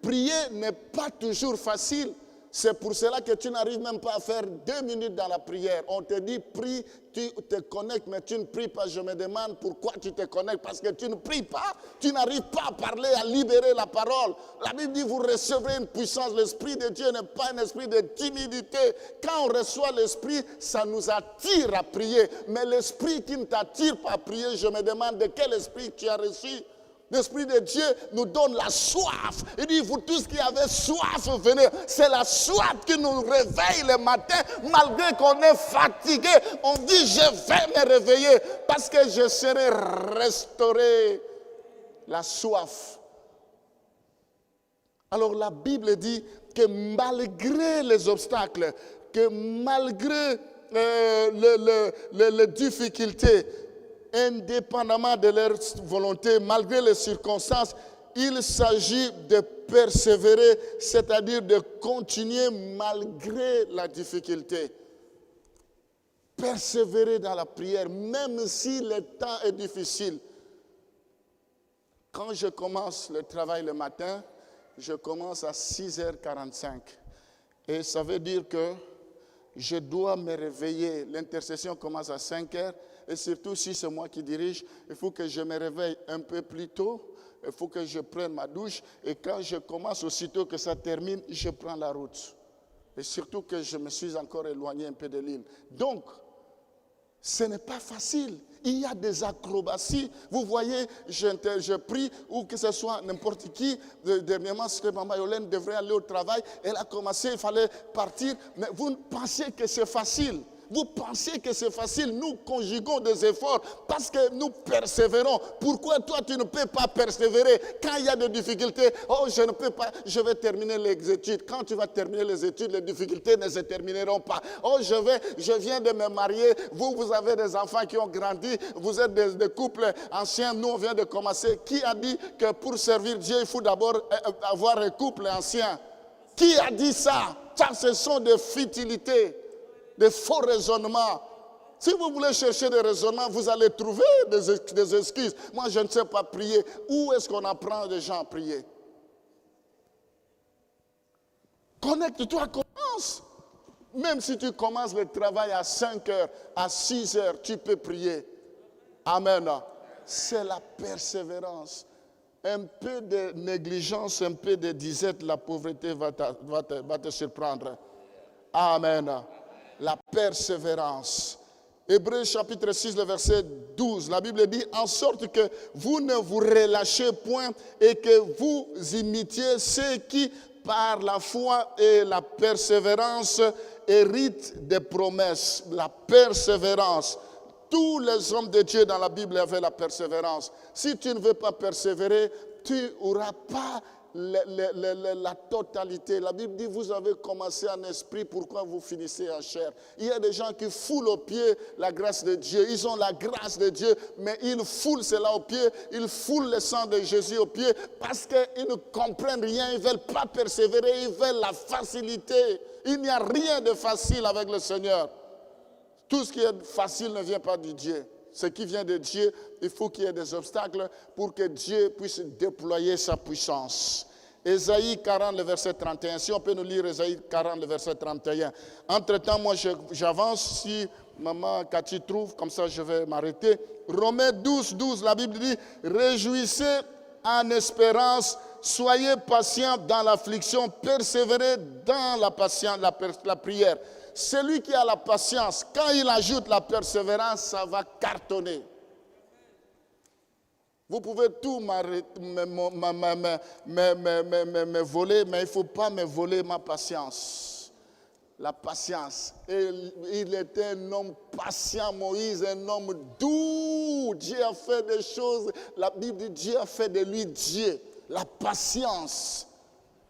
Speaker 1: prier n'est pas toujours facile. C'est pour cela que tu n'arrives même pas à faire 2 minutes dans la prière. On te dit prie, tu te connectes, mais tu ne pries pas. Je me demande pourquoi tu te connectes. Parce que tu ne pries pas, tu n'arrives pas à parler, à libérer la parole. La Bible dit vous recevrez une puissance. L'Esprit de Dieu n'est pas un esprit de timidité. Quand on reçoit l'Esprit, ça nous attire à prier. Mais l'Esprit qui ne t'attire pas à prier, je me demande de quel esprit tu as reçu. L'Esprit de Dieu nous donne la soif. Il dit, vous tous qui avez soif, venez. C'est la soif qui nous réveille le matin, malgré qu'on est fatigué. On dit, je vais me réveiller parce que je serai restauré. La soif. Alors la Bible dit que malgré les obstacles, que malgré les difficultés, indépendamment de leur volonté, malgré les circonstances, il s'agit de persévérer, c'est-à-dire de continuer malgré la difficulté. Persévérer dans la prière, même si le temps est difficile. Quand je commence le travail le matin, je commence à 6h45. Et ça veut dire que je dois me réveiller. L'intercession commence à 5h. Et surtout, si c'est moi qui dirige, il faut que je me réveille un peu plus tôt. Il faut que je prenne ma douche. Et quand je commence, aussitôt que ça termine, je prends la route. Et surtout que je me suis encore éloigné un peu de l'île. Donc, Ce n'est pas facile. Il y a des acrobaties. Vous voyez, je prie, ou que ce soit n'importe qui. Dernièrement, c'était Maman Yolène devrait aller au travail. Elle a commencé, il fallait partir. Mais vous pensez que c'est facile. Vous pensez que c'est facile. Nous conjuguons des efforts parce que nous persévérons. Pourquoi toi tu ne peux pas persévérer quand il y a des difficultés? Oh, je ne peux pas, je vais terminer les études. Quand tu vas terminer les études, les difficultés ne se termineront pas. Oh, je viens de me marier. Vous avez des enfants qui ont grandi. Vous êtes des couples anciens. Nous, on vient de commencer. Qui a dit que pour servir Dieu, il faut d'abord avoir un couple ancien? Qui a dit ça? Ça, ce sont des futilités. Des faux raisonnements. Si vous voulez chercher des raisonnements, vous allez trouver des excuses. Moi, je ne sais pas prier. Où est-ce qu'on apprend des gens à prier? Connecte-toi, commence. Même si tu commences le travail à 5 heures, à 6 heures, tu peux prier. Amen. C'est la persévérance. Un peu de négligence, un peu de disette, la pauvreté va te surprendre. Amen. La persévérance. Hébreux chapitre 6, le verset 12, la Bible dit, en sorte que vous ne vous relâchez point et que vous imitiez ceux qui, par la foi et la persévérance, héritent des promesses. La persévérance. Tous les hommes de Dieu dans la Bible avaient la persévérance. Si tu ne veux pas persévérer, tu n'auras pas la totalité. La Bible dit, vous avez commencé en esprit, pourquoi vous finissez en chair? Il y a des gens qui foulent aux pieds la grâce de Dieu. Ils ont la grâce de Dieu, mais ils foulent cela aux pieds. Ils foulent le sang de Jésus aux pieds parce qu'ils ne comprennent rien. Ils ne veulent pas persévérer, ils veulent la facilité. Il n'y a rien de facile avec le Seigneur. Tout ce qui est facile ne vient pas de Dieu. Ce qui vient de Dieu, il faut qu'il y ait des obstacles pour que Dieu puisse déployer sa puissance. Ésaïe 40, le verset 31. Si on peut nous lire Ésaïe 40, le verset 31. Entre-temps, moi, j'avance. Si maman Cathy trouve, comme ça, je vais m'arrêter. Romains 12, 12, la Bible dit, réjouissez en espérance, soyez patients dans l'affliction, persévérez dans la patience, la prière. Celui qui a la patience, quand il ajoute la persévérance, ça va cartonner. Vous pouvez tout me voler, mais il ne faut pas me voler ma patience. La patience. Et il était un homme patient, Moïse, un homme doux. Dieu a fait des choses. La Bible dit Dieu a fait de lui Dieu. La patience.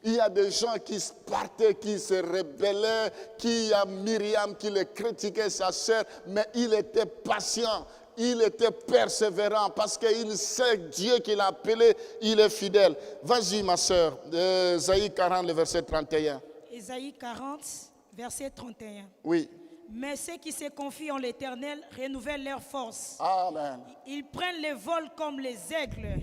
Speaker 1: Il y a des gens qui se partaient, qui se rebellaient, qui a Myriam qui le critiquait sa sœur, mais il était patient, il était persévérant parce qu'il sait Dieu qui l'a appelé, il est fidèle. Vas-y ma sœur, Ésaïe 40, le verset 31.
Speaker 2: Ésaïe 40, verset 31.
Speaker 1: Oui.
Speaker 2: Mais ceux qui se confient en l'Éternel renouvellent leur force.
Speaker 1: Amen.
Speaker 2: Ils prennent le vol comme les aigles.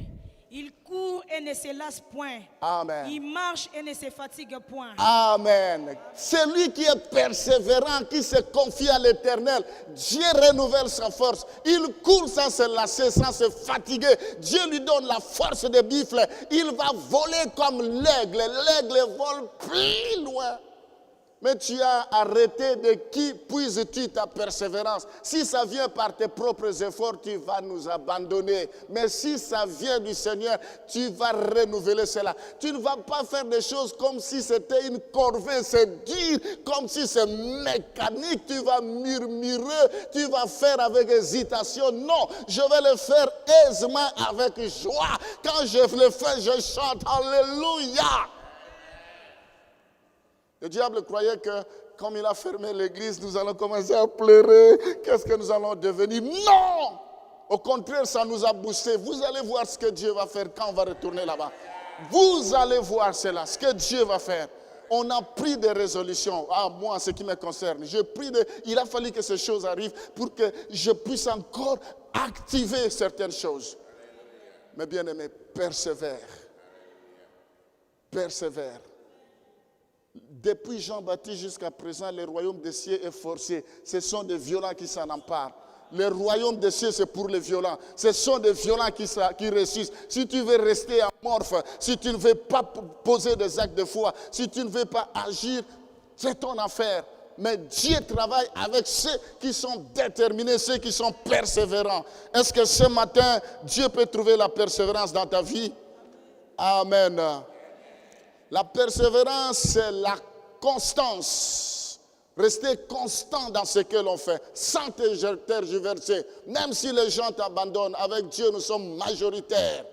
Speaker 2: Ils courent et ne se lassent point.
Speaker 1: Amen.
Speaker 2: Ils marchent et ne se fatiguent point.
Speaker 1: Amen. Celui qui est persévérant, qui se confie à l'Éternel, Dieu renouvelle sa force. Il court sans se lasser, sans se fatiguer. Dieu lui donne la force de buffle. Il va voler comme l'aigle. L'aigle vole plus loin. Mais tu as arrêté de qui puises-tu ta persévérance? Si ça vient par tes propres efforts, tu vas nous abandonner. Mais si ça vient du Seigneur, tu vas renouveler cela. Tu ne vas pas faire des choses comme si c'était une corvée, c'est dur, comme si c'est mécanique. Tu vas murmurer, tu vas faire avec hésitation. Non, je vais le faire aisément avec joie. Quand je le fais, je chante Alléluia. Le diable croyait que, comme il a fermé l'église, nous allons commencer à pleurer. Qu'est-ce que nous allons devenir? Non! Au contraire, ça nous a boosté. Vous allez voir ce que Dieu va faire quand on va retourner là-bas. Vous allez voir cela, ce que Dieu va faire. On a pris des résolutions. Ah, moi, ce qui me concerne. Il a fallu que ces choses arrivent pour que je puisse encore activer certaines choses. Mais bien aimé, persévère. Persévère. Depuis Jean-Baptiste jusqu'à présent, le royaume des cieux est forcé. Ce sont des violents qui s'en emparent. Le royaume des cieux, c'est pour les violents. Ce sont des violents qui résistent. Si tu veux rester amorphe, si tu ne veux pas poser des actes de foi, si tu ne veux pas agir, c'est ton affaire. Mais Dieu travaille avec ceux qui sont déterminés, ceux qui sont persévérants. Est-ce que ce matin, Dieu peut trouver la persévérance dans ta vie? Amen. La persévérance, c'est la constance. Rester constant dans ce que l'on fait, sans tergiverser. Même si les gens t'abandonnent, avec Dieu, nous sommes majoritaires.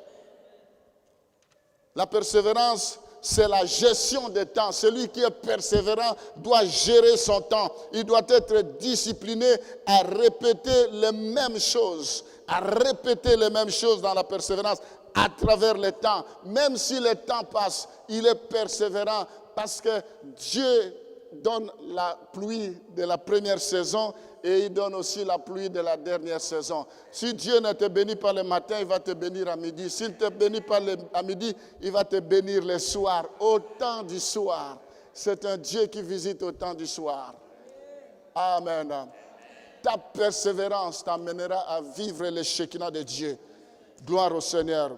Speaker 1: La persévérance, c'est la gestion des temps. Celui qui est persévérant doit gérer son temps. Il doit être discipliné à répéter les mêmes choses. À répéter les mêmes choses dans la persévérance à travers le temps. Même si le temps passe, il est persévérant parce que Dieu donne la pluie de la première saison et il donne aussi la pluie de la dernière saison. Si Dieu ne te bénit pas le matin, il va te bénir à midi. S'il ne te bénit pas à midi, il va te bénir le soir, au temps du soir. C'est un Dieu qui visite au temps du soir. Amen. Ta persévérance t'amènera à vivre le Shekinah de Dieu. Gloire au Seigneur.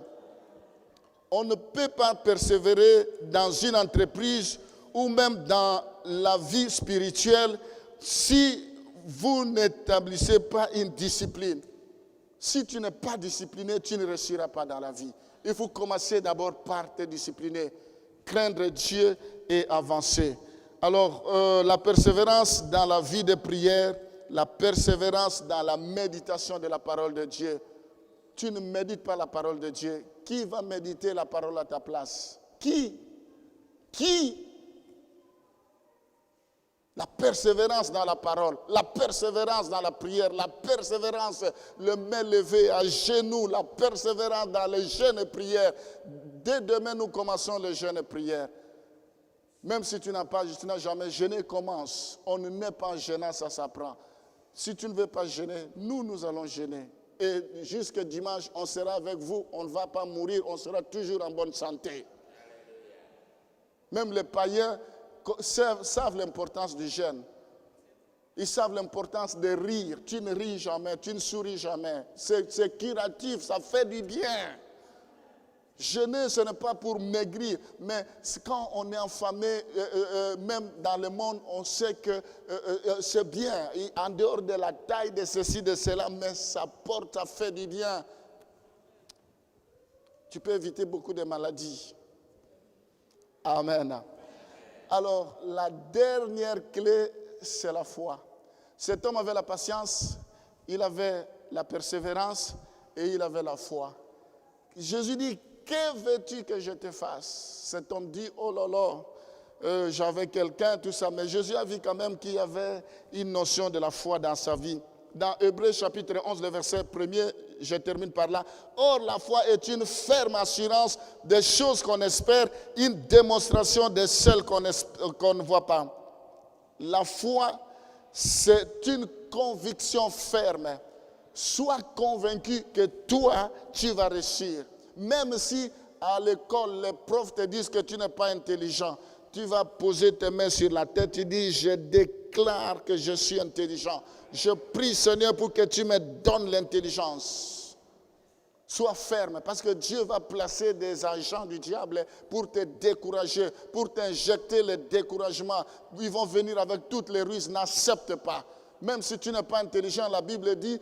Speaker 1: On ne peut pas persévérer dans une entreprise ou même dans la vie spirituelle si vous n'établissez pas une discipline. Si tu n'es pas discipliné, tu ne réussiras pas dans la vie. Il faut commencer d'abord par te discipliner, craindre Dieu et avancer. Alors, la persévérance dans la vie de prière, la persévérance dans la méditation de la parole de Dieu. Tu ne médites pas la parole de Dieu. Qui va méditer la parole à ta place? Qui? La persévérance dans la parole, la persévérance dans la prière, la persévérance, le main levé à genoux, la persévérance dans les jeûnes et prières. Dès demain, nous commençons les jeûnes et prières. Même si tu n'as jamais jeûné, commence. On ne naît pas en jeûnant, ça s'apprend. Si tu ne veux pas jeûner, nous allons jeûner. Et jusqu'à dimanche, on sera avec vous, on ne va pas mourir, on sera toujours en bonne santé. Même les païens savent l'importance du jeûne. Ils savent l'importance de rire. Tu ne ris jamais, tu ne souris jamais. C'est curatif, ça fait du bien. Jeûner, ce n'est pas pour maigrir, mais quand on est affamé, même dans le monde, on sait que c'est bien. Et en dehors de la taille de ceci, de cela, mais ça porte, ça fait du bien. Tu peux éviter beaucoup de maladies. Amen. Alors, la dernière clé, c'est la foi. Cet homme avait la patience, il avait la persévérance et il avait la foi. Jésus dit, que veux-tu que je te fasse? Cet homme dit, oh là là, j'avais quelqu'un, tout ça. Mais Jésus a vu quand même qu'il y avait une notion de la foi dans sa vie. Dans Hébreux chapitre 11, le verset 1er, je termine par là. Or, la foi est une ferme assurance des choses qu'on espère, une démonstration de celles qu'on ne voit pas. La foi, c'est une conviction ferme. Sois convaincu que toi, tu vas réussir. Même si à l'école, les profs te disent que tu n'es pas intelligent, tu vas poser tes mains sur la tête, tu dis, je déclare que je suis intelligent. Je prie, Seigneur, pour que tu me donnes l'intelligence. Sois ferme, parce que Dieu va placer des agents du diable pour te décourager, pour t'injecter le découragement. Ils vont venir avec toutes les ruses, n'accepte pas. Même si tu n'es pas intelligent, la Bible dit,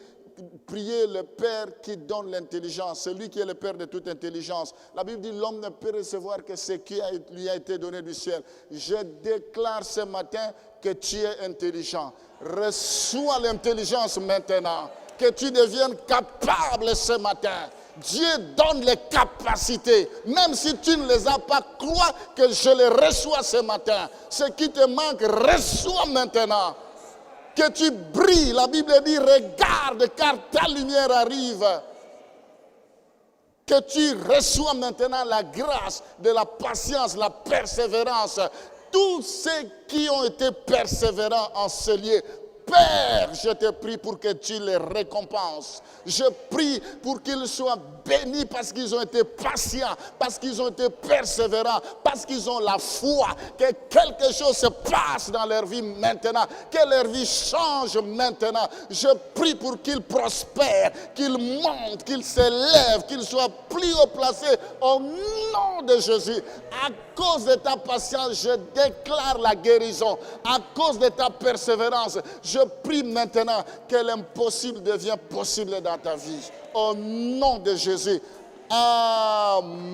Speaker 1: priez le Père qui donne l'intelligence, celui qui est le Père de toute intelligence. La Bible dit, l'homme ne peut recevoir que ce qui lui a été donné du ciel. Je déclare ce matin que tu es intelligent. Reçois l'intelligence maintenant. Que tu deviennes capable ce matin. Dieu donne les capacités. Même si tu ne les as pas, crois que je les reçois ce matin. Ce qui te manque, reçois maintenant. Que tu brilles. La Bible dit, regarde car ta lumière arrive. Que tu reçois maintenant la grâce de la patience, la persévérance. Tous ceux qui ont été persévérants en ce lieu, Père, je te prie pour que tu les récompenses. Je prie pour qu'ils soient bénis parce qu'ils ont été patients, parce qu'ils ont été persévérants, parce qu'ils ont la foi, que quelque chose se passe dans leur vie maintenant, que leur vie change maintenant. Je prie pour qu'ils prospèrent, qu'ils montent, qu'ils s'élèvent, qu'ils soient plus haut placés au nom de Jésus. À cause de ta patience, je déclare la guérison. À cause de ta persévérance, je prie maintenant que l'impossible devient possible dans ta vie. Au nom de Jésus. Amen.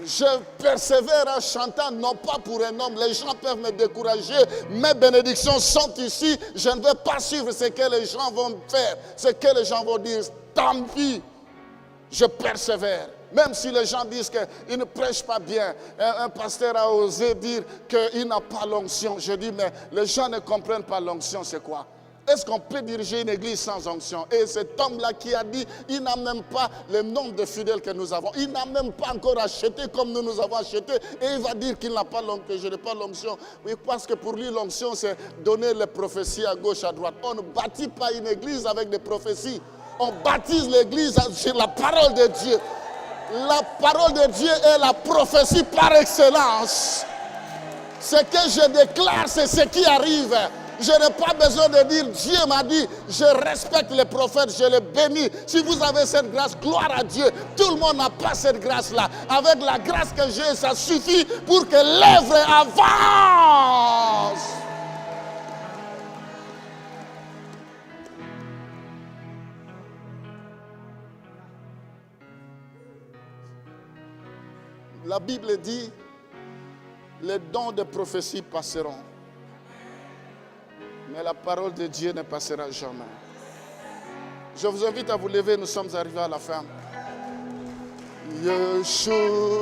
Speaker 1: Je persévère en chantant, non pas pour un homme. Les gens peuvent me décourager. Mes bénédictions sont ici. Je ne vais pas suivre ce que les gens vont faire, ce que les gens vont dire. Tant pis, je persévère. Même si les gens disent qu'il ne prêche pas bien. Un pasteur a osé dire qu'il n'a pas l'onction. Je dis, mais les gens ne comprennent pas l'onction, c'est quoi? Est-ce qu'on peut diriger une église sans onction? Et cet homme-là qui a dit, il n'a même pas le nombre de fidèles que nous avons. Il n'a même pas encore acheté comme nous avons acheté. Et il va dire qu'il n'a pas l'onction, que je n'ai pas l'onction. Oui, parce que pour lui, l'onction, c'est donner les prophéties à gauche, à droite. On ne bâtit pas une église avec des prophéties. On baptise l'église sur la parole de Dieu. La parole de Dieu est la prophétie par excellence. Ce que je déclare, c'est ce qui arrive. Je n'ai pas besoin de dire Dieu m'a dit, je respecte les prophètes, je les bénis. Si vous avez cette grâce, gloire à Dieu. Tout le monde n'a pas cette grâce-là. Avec la grâce que j'ai, ça suffit pour que l'œuvre avance. La Bible dit, les dons de prophétie passeront. Mais la parole de Dieu ne passera jamais. Je vous invite à vous lever, nous sommes arrivés à la fin. Yeshua,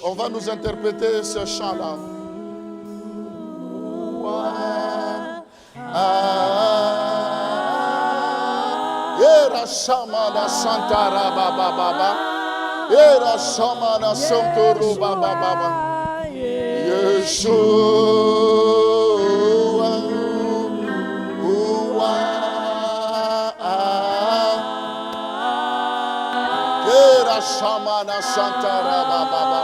Speaker 1: on va nous interpréter ce chant-là. Era shamana santara baba baba. Era shamana santoro baba baba. Yeshua. Era shamana santara baba baba.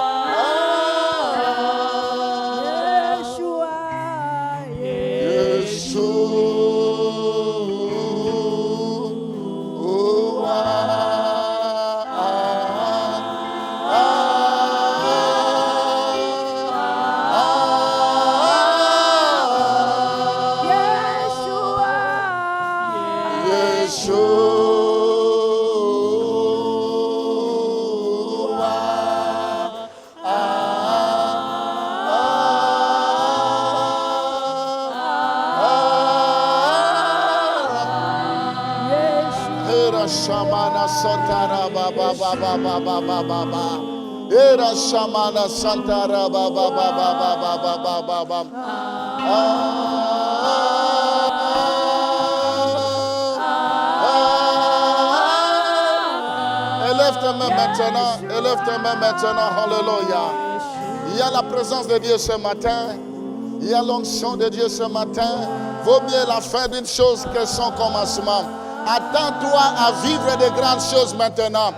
Speaker 1: Shamana Santara Baba Baba Baba Baba. Era Shamana Santara Baba Baba Baba Baba Baba. Élève tes mains maintenant, élève tes mains maintenant, alléluia. Il y a la présence de Dieu ce matin, il y a l'onction de Dieu ce matin. Vaut mieux la fin d'une chose que son commencement. Attends-toi à vivre de grandes choses maintenant.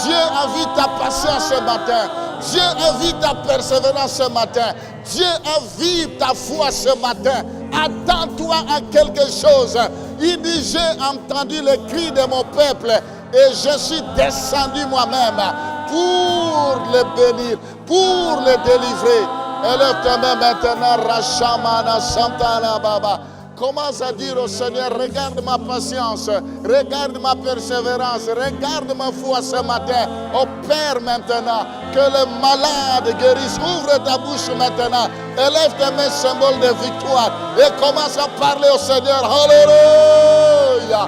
Speaker 1: Dieu a vu ta patience ce matin. Dieu a vu ta persévérance ce matin. Dieu a vu ta foi ce matin. Attends-toi à quelque chose. Il dit, j'ai entendu le cri de mon peuple et je suis descendu moi-même pour le bénir, pour le délivrer. Élève ta main maintenant. Rashamana Santana Baba. Commence à dire au Seigneur, regarde ma patience, regarde ma persévérance, regarde ma foi ce matin. Opère maintenant, que le malade guérisse. Ouvre ta bouche maintenant, élève tes mains, symbole de victoire. Et commence à parler au Seigneur. Alléluia.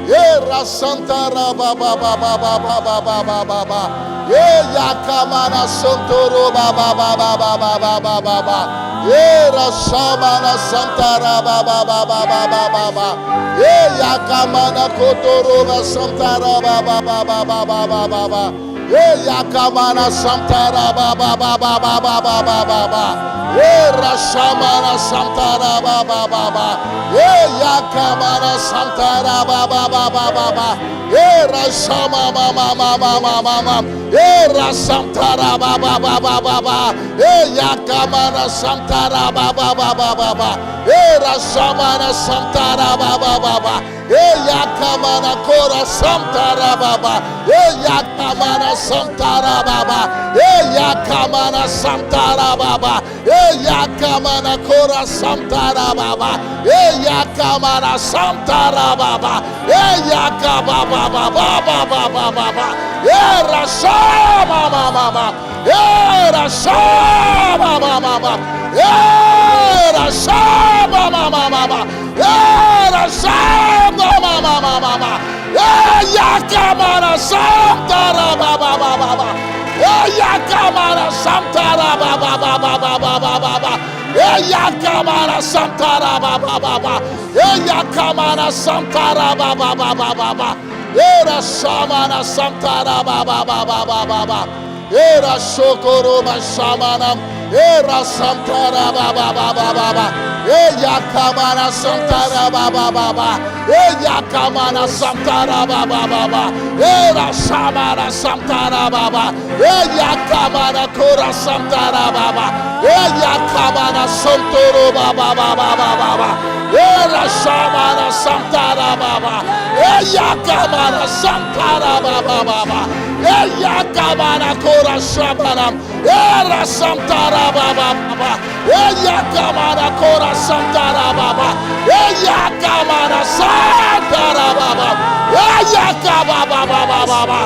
Speaker 1: Era Santara Baba Baba Baba Baba Baba Baba. Yakamana Santoro Baba Baba Baba Baba Baba. Era Shamana Santara Baba Baba Baba Baba. Yakamana Kotoro Santara Baba Baba Baba Baba. Yakamana Santara Baba Baba Baba Baba Baba. Rashamana Santara Baba Baba. Yakamana Santara Baba Baba Baba. Rashama Mama Mama Mama. Rasantara Baba Baba Baba. Yakamana Santara Baba Baba Baba. Rashamana Santara Baba Baba. Yakamana Kora Santara Baba. Yakamana Santara Baba. Yakamana Santara Baba. Yakamana Kora Santara Baba. Yakamana Santara Baba. Yakababa Baba Baba Baba. Rashama Mama. Rashama Mama. Rashama Mama. Rashama Mama. Yakamana Santara Baba Baba. Yakamana Santara Baba Baba Baba. Yakamana Santara Baba Baba. Yakamana Santara Baba Baba Baba. Era Shamana Santara Baba Baba Baba. Era Shokoro Shamanam. Era Santara Baba Baba Baba. Yakamana Santara Baba Baba. Yakamana Santara Baba Baba. Era Shamana Santara Baba. Yakamana Kora Santara Baba. Yakamana Santoro Baba Baba Baba. Era Shamana Santara Baba. Yakamana Santara Baba Baba. Yakamana Kora Shamana. Era Santara Baba Baba. Yakamana Kora Santara Baba. Yakamana Santara Baba. Yakamana Baba Baba.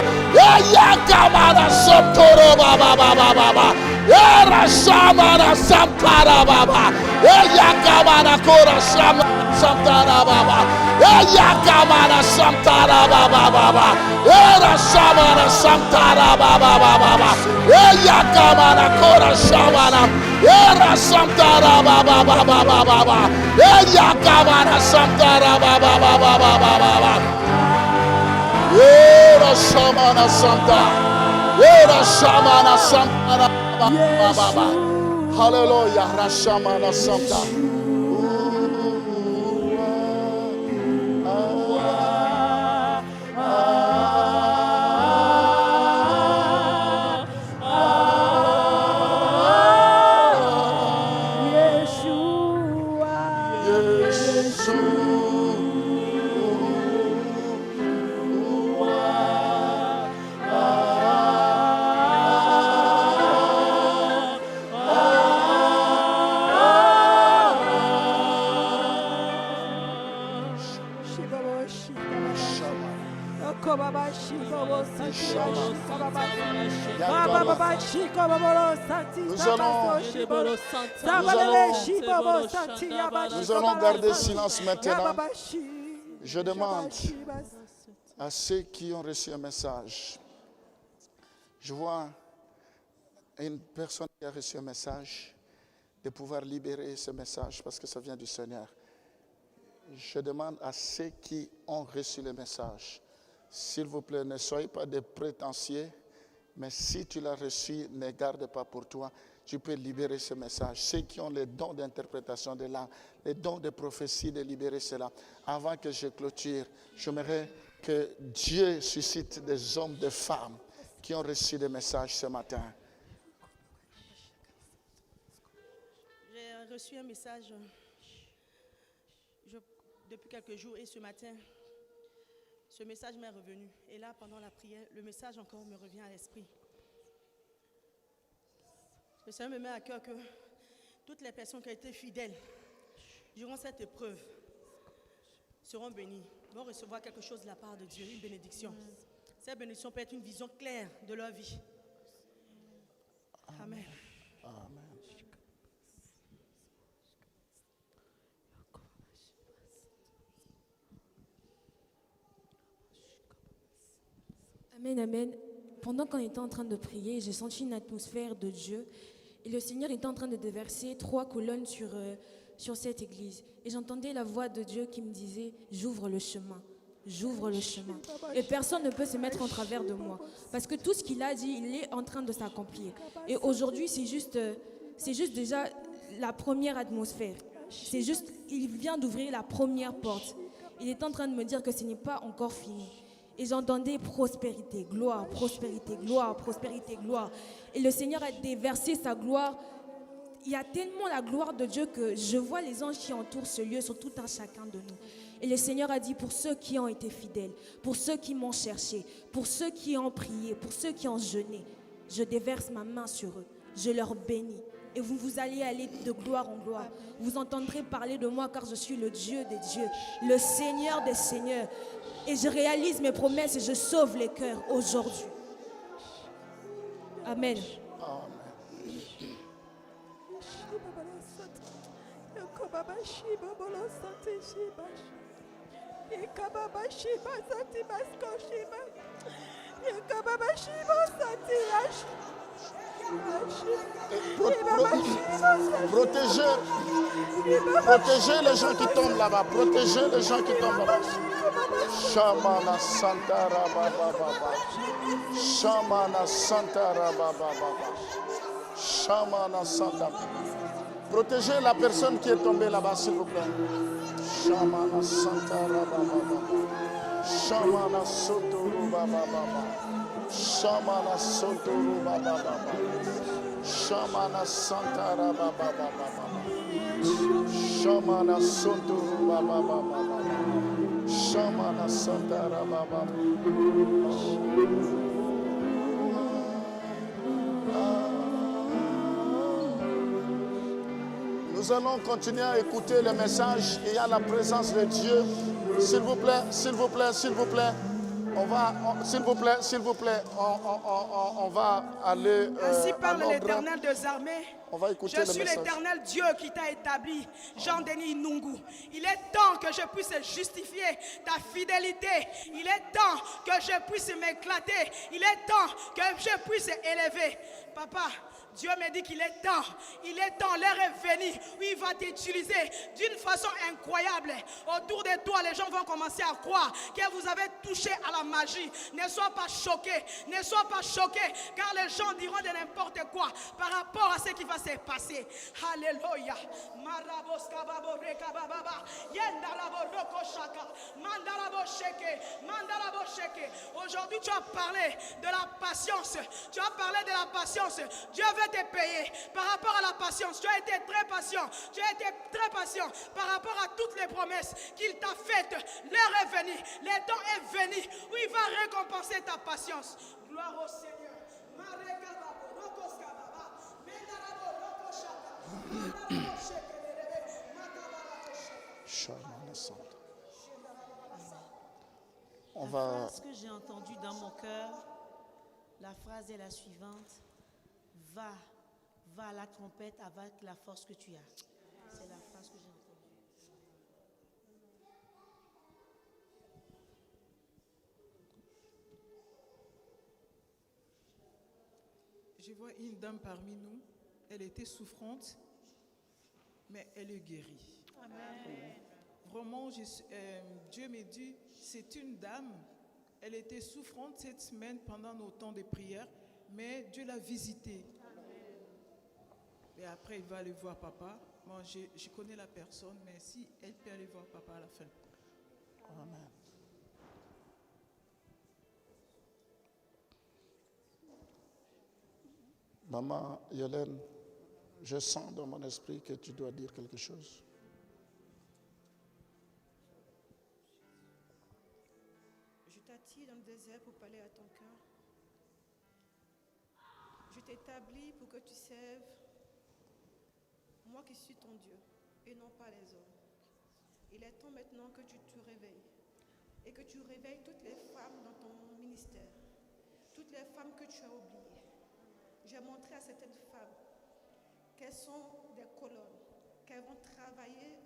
Speaker 1: Yakamana Santoro Baba Baba Baba. Era Shamana Santara Baba. Yakamana Kora Santara Baba. Yakamana Santara Baba Baba. Era Shamana Santara Baba Baba. Yakamana Kora Shamana. Era Santara Baba Baba Baba. Yakamana Santara Baba Baba Baba. Era Shamana Santa. Era Shamana Santara Baba Baba. Hallelujah. Rashamana Santa. Nous allons garder silence maintenant. Je demande à ceux qui ont reçu un message. Je vois une personne qui a reçu un message de pouvoir libérer ce message parce que ça vient du Seigneur. Je demande à ceux qui ont reçu le message, s'il vous plaît, ne soyez pas des prétentieux, mais si tu l'as reçu, ne garde pas pour toi. Tu peux libérer ce message. Ceux qui ont les dons d'interprétation de langue, les dons de prophétie, de libérer cela. Avant que je clôture, j'aimerais que Dieu suscite des hommes, des femmes qui ont reçu des messages ce matin.
Speaker 2: J'ai reçu un message depuis quelques jours et ce matin, ce message m'est revenu. Et là, pendant la prière, le message encore me revient à l'esprit. Le Seigneur me met à cœur que toutes les personnes qui ont été fidèles durant cette épreuve seront bénies, vont recevoir quelque chose de la part de Dieu, une bénédiction. Cette bénédiction peut être une vision claire de leur vie. Amen.
Speaker 1: Amen.
Speaker 3: Amen, amen. Pendant qu'on était en train de prier, j'ai senti une atmosphère de Dieu. Et le Seigneur était en train de déverser 3 colonnes sur cette église. Et j'entendais la voix de Dieu qui me disait, j'ouvre le chemin. J'ouvre le chemin. Et personne ne peut se mettre en travers de moi. Parce que tout ce qu'il a dit, il est en train de s'accomplir. Et aujourd'hui, c'est juste déjà la première atmosphère. C'est juste, il vient d'ouvrir la première porte. Il est en train de me dire que ce n'est pas encore fini. Et j'entendais prospérité, gloire, prospérité, gloire, prospérité, gloire. Et le Seigneur a déversé sa gloire. Il y a tellement la gloire de Dieu que je vois les anges qui entourent ce lieu sur tout un chacun de nous. Et le Seigneur a dit pour ceux qui ont été fidèles, pour ceux qui m'ont cherché, pour ceux qui ont prié, pour ceux qui ont jeûné, je déverse ma main sur eux. Je leur bénis. Et vous allez aller de gloire en gloire. Vous entendrez parler de moi car je suis le Dieu des dieux, le Seigneur des seigneurs. Et je réalise mes promesses et je sauve les cœurs aujourd'hui. Amen.
Speaker 1: Protégez les gens qui tombent là-bas. Protégez les gens qui tombent là-bas. Shamana Santa Rababa. Shamana Santa Rababa. Shamana Santa. Protégez la personne qui est tombée là-bas, s'il vous plaît. Shamana Santa Rababa. Shamana Sotoro Baba. Shamana Sotoro Baba. Shamana Santa Rababa. Shamana Sotoro Baba. Shamana Santa Rababa. Nous allons continuer à écouter le message. Il y a la présence de Dieu. S'il vous plaît, s'il vous plaît, s'il vous plaît. On va aller
Speaker 2: Ainsi
Speaker 1: à
Speaker 2: parle
Speaker 1: l'ordre.
Speaker 2: l'Éternel des armées.
Speaker 1: On va écouter
Speaker 2: Je
Speaker 1: le
Speaker 2: suis
Speaker 1: message.
Speaker 2: l'Éternel Dieu qui t'a établi, Jean-Denis Nungu. Il est temps que je puisse justifier ta fidélité. Il est temps que je puisse m'éclater. Il est temps que je puisse élever. Papa, Dieu me dit qu'il est temps, l'heure est venue où il va t'utiliser d'une façon incroyable. Autour de toi, les gens vont commencer à croire que vous avez touché à la magie. Ne sois pas choqué, car les gens diront de n'importe quoi par rapport à ce qui va se passer. Alléluia. Aujourd'hui, tu as parlé de la patience. Dieu veut te payer par rapport à la patience. Tu as été très patient. Par rapport à toutes les promesses qu'il t'a faites. L'heure est venue, le temps est venu où il va récompenser ta patience. Gloire au Seigneur.
Speaker 1: On
Speaker 4: La
Speaker 1: va.
Speaker 4: phrase que j'ai entendue dans mon cœur, la phrase est la suivante. Va à la trompette avec la force que tu as. C'est la phrase que j'ai entendue.
Speaker 5: Je vois une dame parmi nous. Elle était souffrante, mais elle est guérie.
Speaker 4: Amen.
Speaker 5: Vraiment, Dieu me dit, c'est une dame. Elle était souffrante cette semaine pendant nos temps de prière, mais Dieu l'a visitée. Et après, il va aller voir papa. Moi, je connais la personne, mais si elle peut aller voir papa à la fin.
Speaker 1: Amen. Maman Yolène, je sens dans mon esprit que tu dois dire quelque chose.
Speaker 6: Je t'attire dans le désert pour parler à ton cœur. Je t'établis pour que tu serves moi qui suis ton Dieu et non pas les hommes. Il est temps maintenant que tu te réveilles et que tu réveilles toutes les femmes dans ton ministère, toutes les femmes que tu as oubliées. J'ai montré à certaines femmes qu'elles sont des colonnes, qu'elles vont travailler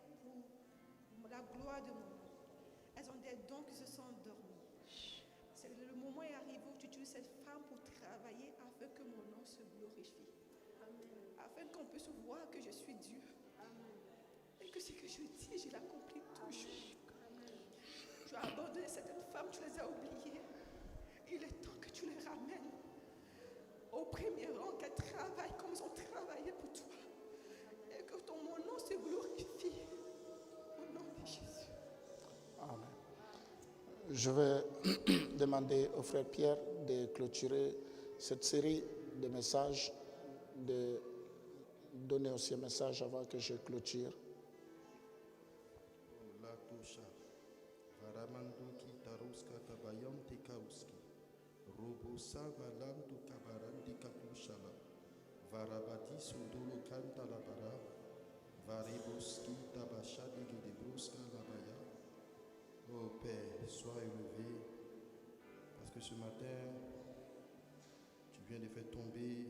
Speaker 6: pour la gloire de mon nom. Elles ont des dons qui se sont endormis. le moment est arrivé où tu utilises cette femme pour travailler afin que mon nom se glorifie. Afin qu'on puisse voir que je suis Dieu. Et que ce que je dis, je l'accomplis toujours. Tu as abandonné certaines femmes, tu les as oubliées. Il est temps que tu les ramènes au premier rang, qu'elles travaillent comme ils ont travaillé pour toi. Et que mon nom se glorifie. Au nom de Jésus.
Speaker 1: Amen. Je vais demander au frère Pierre de clôturer cette série de messages, de donner aussi un message avant que je clôture.
Speaker 7: La tosha, varamanduki taruska tabayante kauski, robusa malandu kabarandi kakushala, varabati sundulu kanta labara, varibuski tabashadi gidebruska labaya. Oh Père, sois élevé, parce que ce matin, tu viens de faire tomber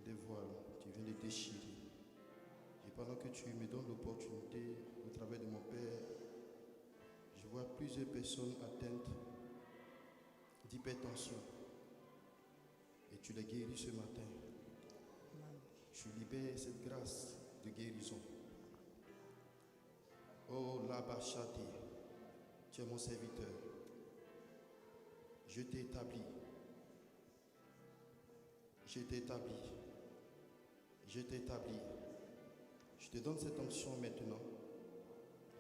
Speaker 7: des voiles, tu viens de déchirer. Et pendant que tu me donnes l'opportunité, au travers de mon Père, je vois plusieurs personnes atteintes d'hypertension. Et tu les guéris ce matin. Tu libères cette grâce de guérison. Oh Labashati, tu es mon serviteur. Je t'ai établi. Je t'ai établi. Je t'ai établi. Je te donne cette onction maintenant,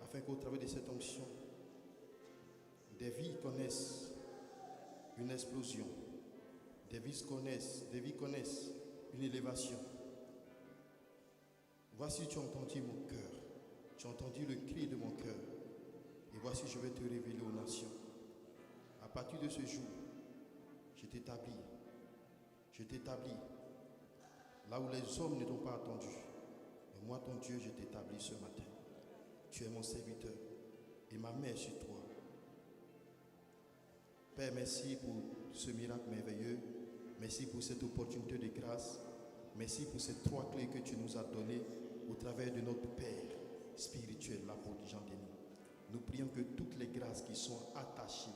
Speaker 7: afin qu'au travers de cette onction, des vies connaissent une explosion. Des vies connaissent une élévation. Voici, tu as entendu mon cœur. Tu as entendu le cri de mon cœur. Et voici, je vais te révéler aux nations. À partir de ce jour, je t'établis. Je t'établis là où les hommes ne t'ont pas attendu. Mais moi, ton Dieu, je t'établis ce matin. Tu es mon serviteur et ma main est sur toi. Père, merci pour ce miracle merveilleux. Merci pour cette opportunité de grâce. Merci pour ces 3 clés que tu nous as données au travers de notre Père spirituel, l'apôtre Jean-Denis. Nous prions que toutes les grâces qui sont attachées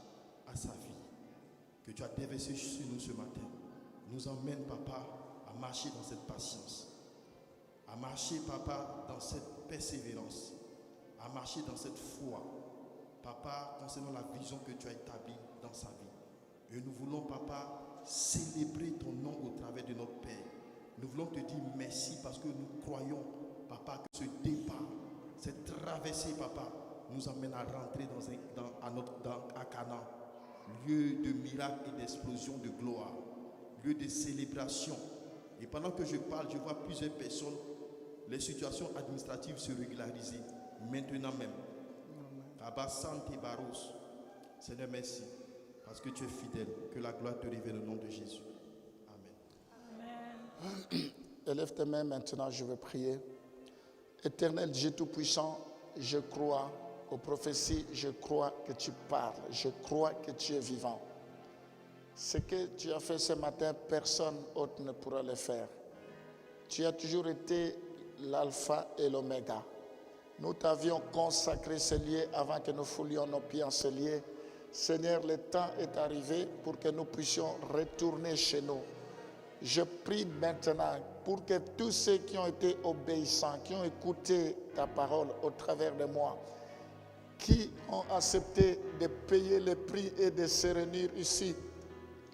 Speaker 7: à sa vie, que tu as déversées sur nous ce matin, nous emmènent, Papa, à marcher dans cette patience, à marcher, Papa, dans cette persévérance, à marcher dans cette foi, Papa, concernant la vision que tu as établie dans sa vie. Et nous voulons, Papa, célébrer ton nom au travers de notre Père. Nous voulons te dire merci parce que nous croyons, Papa, que ce départ, cette traversée, Papa, nous amène à rentrer à Canaan, lieu de miracle et d'explosion de gloire, lieu de célébration. Et pendant que je parle, je vois plusieurs personnes, les situations administratives se régulariser, maintenant même. Abba Santi Baros, Seigneur, merci, parce que tu es fidèle, que la gloire te révèle au nom de Jésus. Amen.
Speaker 1: Élève tes mains maintenant, je vais prier. Éternel Dieu Tout-Puissant, je crois aux prophéties, je crois que tu parles, je crois que tu es vivant. Ce que tu as fait ce matin, personne autre ne pourra le faire. Tu as toujours été l'alpha et l'oméga. Nous t'avions consacré ce lieu avant que nous foulions nos pieds en ce lieu. Seigneur, le temps est arrivé pour que nous puissions retourner chez nous. Je prie maintenant pour que tous ceux qui ont été obéissants, qui ont écouté ta parole au travers de moi, qui ont accepté de payer le prix et de se réunir ici,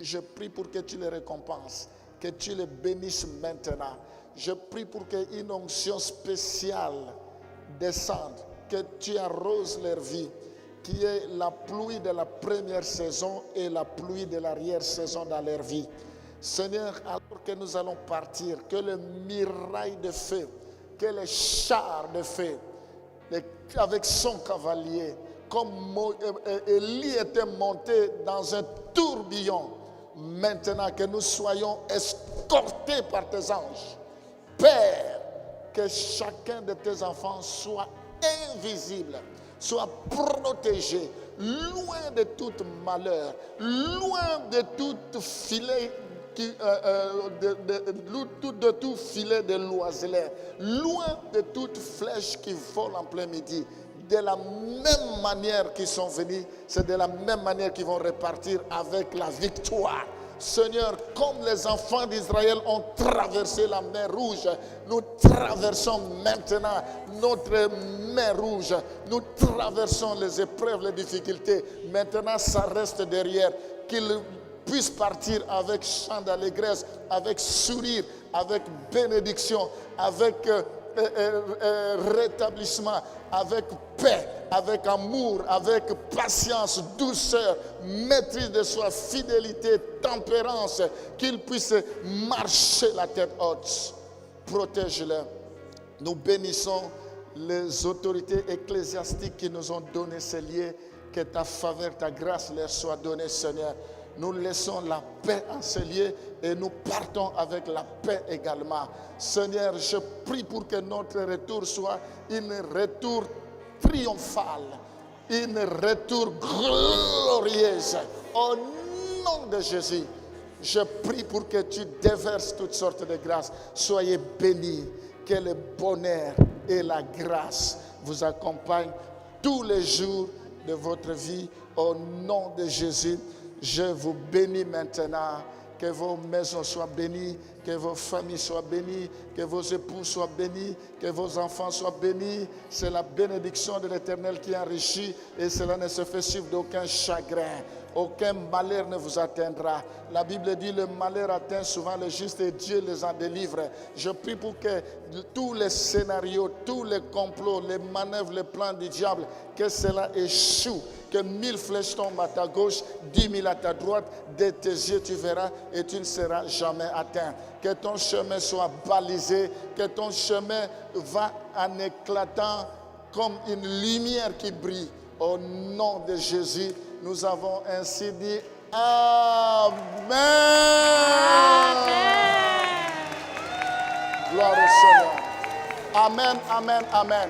Speaker 1: je prie pour que tu les récompenses, que tu les bénisses maintenant. Je prie pour qu'une onction spéciale descende, que tu arroses leur vie, qui est la pluie de la première saison et la pluie de l'arrière-saison dans leur vie. Seigneur, alors que nous allons partir, que le mirail de feu, que les chars de feu, avec son cavalier, comme Élie était monté dans un tourbillon, maintenant que nous soyons escortés par tes anges. Père, que chacun de tes enfants soit invisible, soit protégé, loin de tout malheur, loin de tout filet de tout filet de l'oiseleur, loin de toute flèche qui vole en plein midi. de la même manière qu'ils sont venus, c'est de la même manière qu'ils vont repartir avec la victoire. Seigneur, comme les enfants d'Israël ont traversé la mer Rouge, nous traversons maintenant notre mer Rouge. Nous traversons les épreuves, les difficultés. Maintenant, ça reste derrière. Qu'ils puissent partir avec chant d'allégresse, avec sourire, avec bénédiction, avec rétablissement, avec paix, avec amour, avec patience, douceur, maîtrise de soi, fidélité, tempérance, qu'ils puissent marcher la tête haute. Protège-les. Nous bénissons les autorités ecclésiastiques qui nous ont donné ces lieux. Que ta faveur, ta grâce leur soit donnée, Seigneur. Nous laissons la paix en ces lieux et nous partons avec la paix également. Seigneur, je prie pour que notre retour soit un retour triomphal, un retour glorieuse. Au nom de Jésus, je prie pour que tu déverses toutes sortes de grâces. Soyez bénis, que le bonheur et la grâce vous accompagnent tous les jours de votre vie. Au nom de Jésus, je vous bénis maintenant. Que vos maisons soient bénies, que vos familles soient bénies, que vos époux soient bénis, que vos enfants soient bénis. C'est la bénédiction de l'Éternel qui enrichit et cela ne se fait suivre d'aucun chagrin. Aucun malheur ne vous atteindra. La Bible dit le malheur atteint souvent le juste et Dieu les en délivre. Je prie pour que tous les scénarios, tous les complots, les manœuvres, les plans du diable, que cela échoue. Que 1000 flèches tombent à ta gauche, 10 000 à ta droite. De tes yeux tu verras et tu ne seras jamais atteint. Que ton chemin soit balisé, que ton chemin va en éclatant comme une lumière qui brille. Au nom de Jésus, nous avons ainsi dit Amen. Gloire au Seigneur. Amen, amen, amen.